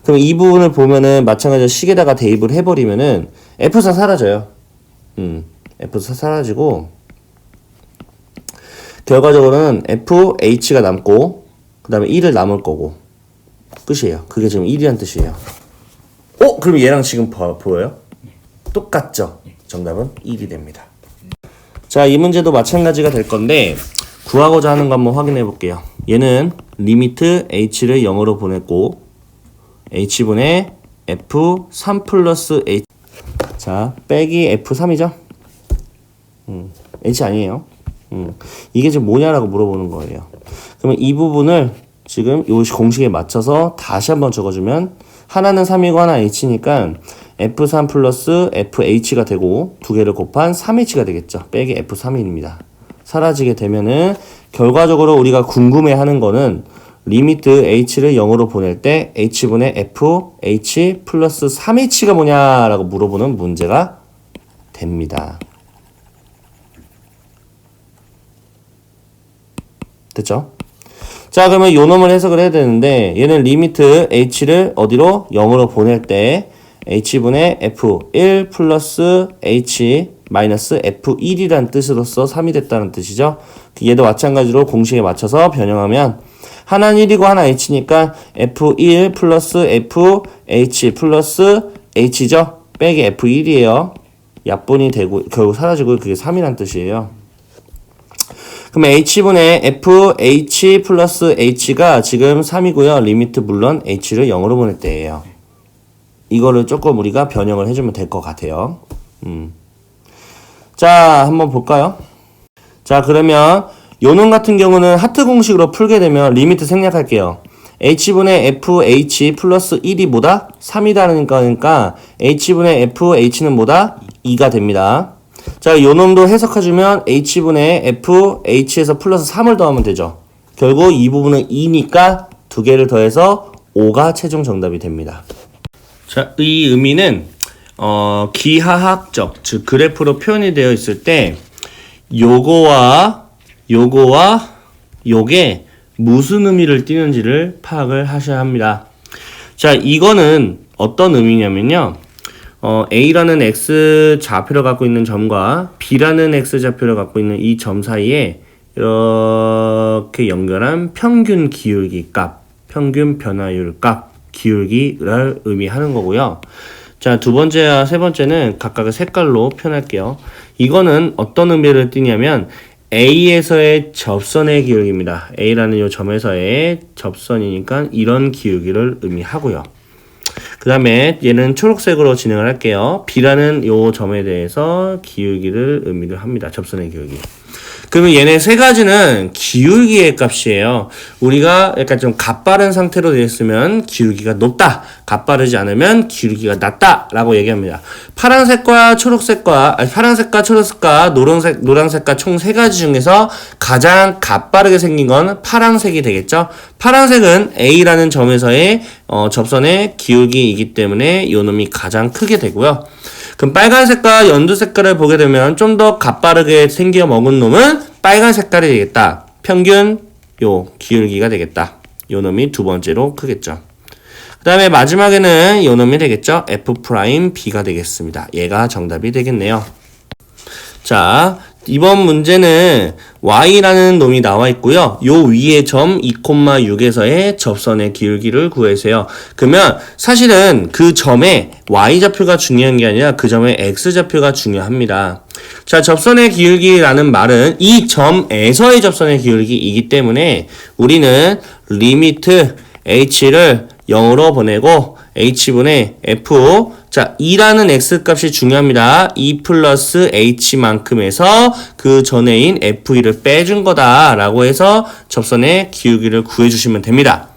S1: 그럼 이 부분을 보면은 마찬가지로 식에다가 대입을 해버리면은 f4 사라져요. f4 사라지고 결과적으로는 fh가 남고 그 다음에 1을 남을 거고 끝이에요. 그게 지금 1이라는 뜻이에요. 그럼 얘랑 지금 보여요? 똑같죠? 정답은 1이 됩니다. 자, 이 문제도 마찬가지가 될 건데 구하고자 하는 거 한번 확인해 볼게요. 얘는 리미트 h를 0으로 보냈고 h분의 f3 플러스 h 자 빼기 f3이죠? h 아니에요. 이게 지금 뭐냐라고 물어보는 거예요. 그러면 이 부분을 지금 요 공식에 맞춰서 다시 한번 적어주면 하나는 3이고 하나 h니까 f3 플러스 fh가 되고 두 개를 곱한 3h가 되겠죠. 빼기 f3입니다. 사라지게 되면은 결과적으로 우리가 궁금해하는 거는 리미트 h를 0으로 보낼 때 h분의 fh 플러스 3h가 뭐냐라고 물어보는 문제가 됩니다. 됐죠? 자, 그러면 요 놈을 해석을 해야 되는데 얘는 리미트 h를 어디로? 0으로 보낼 때 h분의 f1 플러스 h 마이너스 f1이라는 뜻으로서 3이 됐다는 뜻이죠. 얘도 마찬가지로 공식에 맞춰서 변형하면 하나는 1이고 하나 h니까 f1 플러스 fh 플러스 h죠. 빼기 f1이에요. 약분이 되고 결국 사라지고 그게 3이라는 뜻이에요. 그럼 h분의 fh 플러스 h가 지금 3이고요. 리미트 물론 h를 0으로 보낼 때예요. 이거를 조금 우리가 변형을 해주면 될 것 같아요. 자, 한번 볼까요? 자, 그러면 요놈 같은 경우는 하트 공식으로 풀게 되면 리미트 생략할게요. h분의 fh 플러스 1이 뭐다? 3이다는 거니까 h분의 fh는 뭐다? 2가 됩니다. 자, 요 놈도 해석해주면 h분의 fh에서 플러스 3을 더하면 되죠. 결국 이 부분은 2니까 두 개를 더해서 5가 최종 정답이 됩니다. 자, 이 의미는 기하학적, 즉 그래프로 표현이 되어 있을 때 요거와 요게 무슨 의미를 띠는지를 파악을 하셔야 합니다. 자, 이거는 어떤 의미냐면요. A라는 X 좌표를 갖고 있는 점과 B라는 X 좌표를 갖고 있는 이 점 사이에 이렇게 연결한 평균 기울기 값, 평균 변화율 값, 기울기를 의미하는 거고요. 자, 두 번째와 세 번째는 각각의 색깔로 표현할게요. 이거는 어떤 의미를 띠냐면 A에서의 접선의 기울기입니다. A라는 이 점에서의 접선이니까 이런 기울기를 의미하고요. 그 다음에 얘는 초록색으로 진행을 할게요. B라는 요 점에 대해서 기울기를 의미를 합니다. 접선의 기울기. 그러면 얘네 세 가지는 기울기의 값이에요. 우리가 약간 좀 가빠른 상태로 되어 있으면 기울기가 높다. 가빠르지 않으면 기울기가 낮다. 라고 얘기합니다. 파란색과 초록색과, 파란색과 초록색과 노란색과 총 세 가지 중에서 가장 가빠르게 생긴 건 파란색이 되겠죠. 파란색은 A라는 점에서의 접선의 기울기이기 때문에 요 놈이 가장 크게 되고요. 그럼 빨간색과 연두 색깔을 보게 되면 좀 더 가빠르게 생겨 먹은 놈은 빨간 색깔이 되겠다. 평균 요 기울기가 되겠다. 요 놈이 두 번째로 크겠죠. 그 다음에 마지막에는 요 놈이 되겠죠. F'B가 되겠습니다. 얘가 정답이 되겠네요. 자, 이번 문제는 y라는 놈이 나와 있고요. 요 위에 점 2,6에서의 접선의 기울기를 구해주세요. 그러면 사실은 그 점에 y좌표가 중요한 게 아니라 그 점의 x좌표가 중요합니다. 자, 접선의 기울기라는 말은 이 점에서의 접선의 기울기이기 때문에 우리는 리미트 h를 0으로 보내고 h분의 f, 자, 2라는 x값이 중요합니다. 2 플러스 h만큼에서 그 전에인 f2를 빼준 거다라고 해서 접선의 기울기를 구해주시면 됩니다.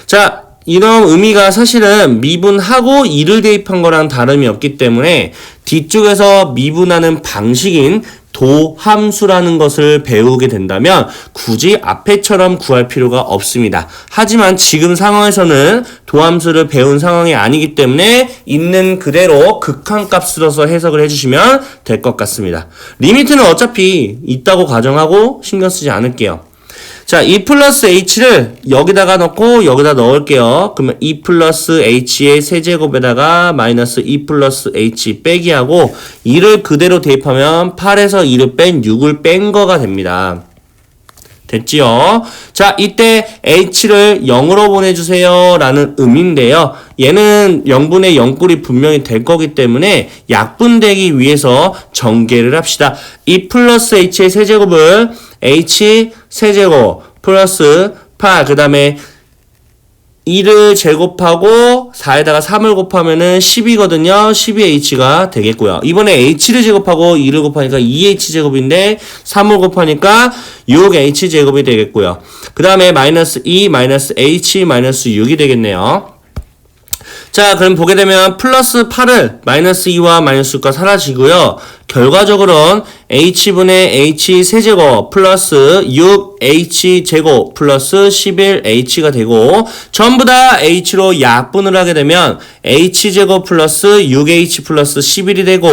S1: 자, 이런 의미가 사실은 미분하고 2를 대입한 거랑 다름이 없기 때문에 뒤쪽에서 미분하는 방식인 도함수라는 것을 배우게 된다면 굳이 앞에처럼 구할 필요가 없습니다. 하지만 지금 상황에서는 도함수를 배운 상황이 아니기 때문에 있는 그대로 극한값으로서 해석을 해주시면 될 것 같습니다. 리미트는 어차피 있다고 가정하고 신경 쓰지 않을게요. 자, 2 플러스 h를 여기다가 넣고 여기다 넣을게요. 그러면 2 플러스 h의 세제곱에다가 마이너스 2 플러스 h 빼기 하고 2를 그대로 대입하면 8에서 2를 뺀 6을 뺀 거가 됩니다. 됐지요? 자, 이때 h를 0으로 보내주세요 라는 의미인데요. 얘는 0분의 0꼴이 분명히 될 거기 때문에 약분되기 위해서 전개를 합시다. 2 플러스 h의 세제곱을 h 세제곱 플러스 8, 그 다음에 2를 제곱하고 4에다가 3을 곱하면은 10이거든요. 12h가 되겠고요. 이번에 h를 제곱하고 2를 곱하니까 2h제곱인데 3을 곱하니까 6h제곱이 되겠고요. 그 다음에 마이너스 2 마이너스 h 마이너스 6이 되겠네요. 자, 그럼 보게 되면 플러스 8을 마이너스 2와 마이너스 6가 사라지고요. 결과적으로는 h분의 h 세제곱 플러스 6h제곱 플러스 11h가 되고 전부 다 h로 약분을 하게 되면 h제곱 플러스 6h 플러스 11이 되고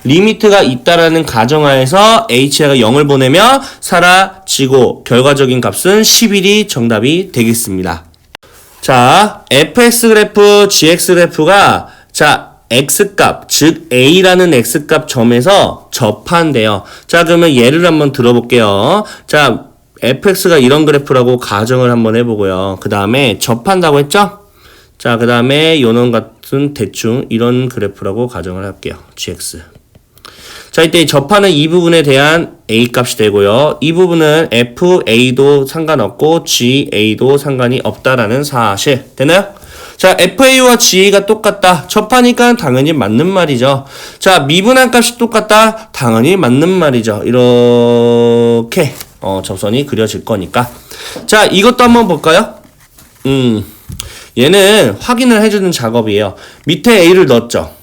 S1: 리미트가 있다라는 가정하에서 h가 0을 보내며 사라지고 결과적인 값은 11이 정답이 되겠습니다. 자, fx 그래프, gx 그래프가 자, x값, 즉 a라는 x값 점에서 접한대요. 자, 그러면 예를 한번 들어볼게요. 자, fx가 이런 그래프라고 가정을 한번 해보고요. 그 다음에 접한다고 했죠? 자, 그 다음에 요놈 같은 대충 이런 그래프라고 가정을 할게요. gx. 자, 이때 접하는 이 부분에 대한 a 값이 되고요. 이 부분은 fa도 상관없고 ga도 상관이 없다라는 사실. 되나요? 자, fa와 ga가 똑같다. 접하니까 당연히 맞는 말이죠. 자, 미분한 값이 똑같다. 당연히 맞는 말이죠. 이렇게 접선이 그려질 거니까. 자, 이것도 한번 볼까요? 얘는 확인을 해주는 작업이에요. 밑에 a를 넣었죠.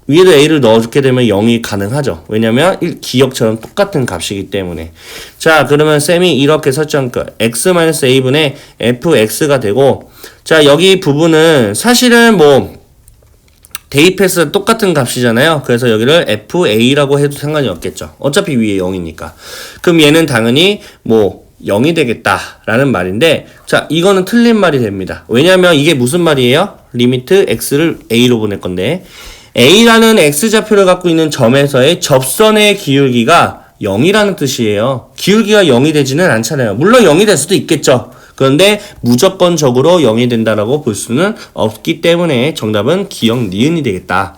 S1: 위에도 a를 넣어주게 되면 0이 가능하죠. 왜냐면 기억처럼 똑같은 값이기 때문에. 자, 그러면 쌤이 이렇게 설정할 거예요. x-a분의 fx가 되고, 자, 여기 부분은 사실은 뭐 대입해서 똑같은 값이잖아요. 그래서 여기를 fa라고 해도 상관이 없겠죠. 어차피 위에 0이니까. 그럼 얘는 당연히 뭐 0이 되겠다라는 말인데, 자, 이거는 틀린 말이 됩니다. 왜냐면 이게 무슨 말이에요? 리미트 x를 a로 보낼 건데, a라는 x좌표를 갖고 있는 점에서의 접선의 기울기가 0이라는 뜻이에요. 기울기가 0이 되지는 않잖아요. 물론 0이 될 수도 있겠죠. 그런데 무조건적으로 0이 된다라고 볼 수는 없기 때문에 정답은 기역 니은이 되겠다.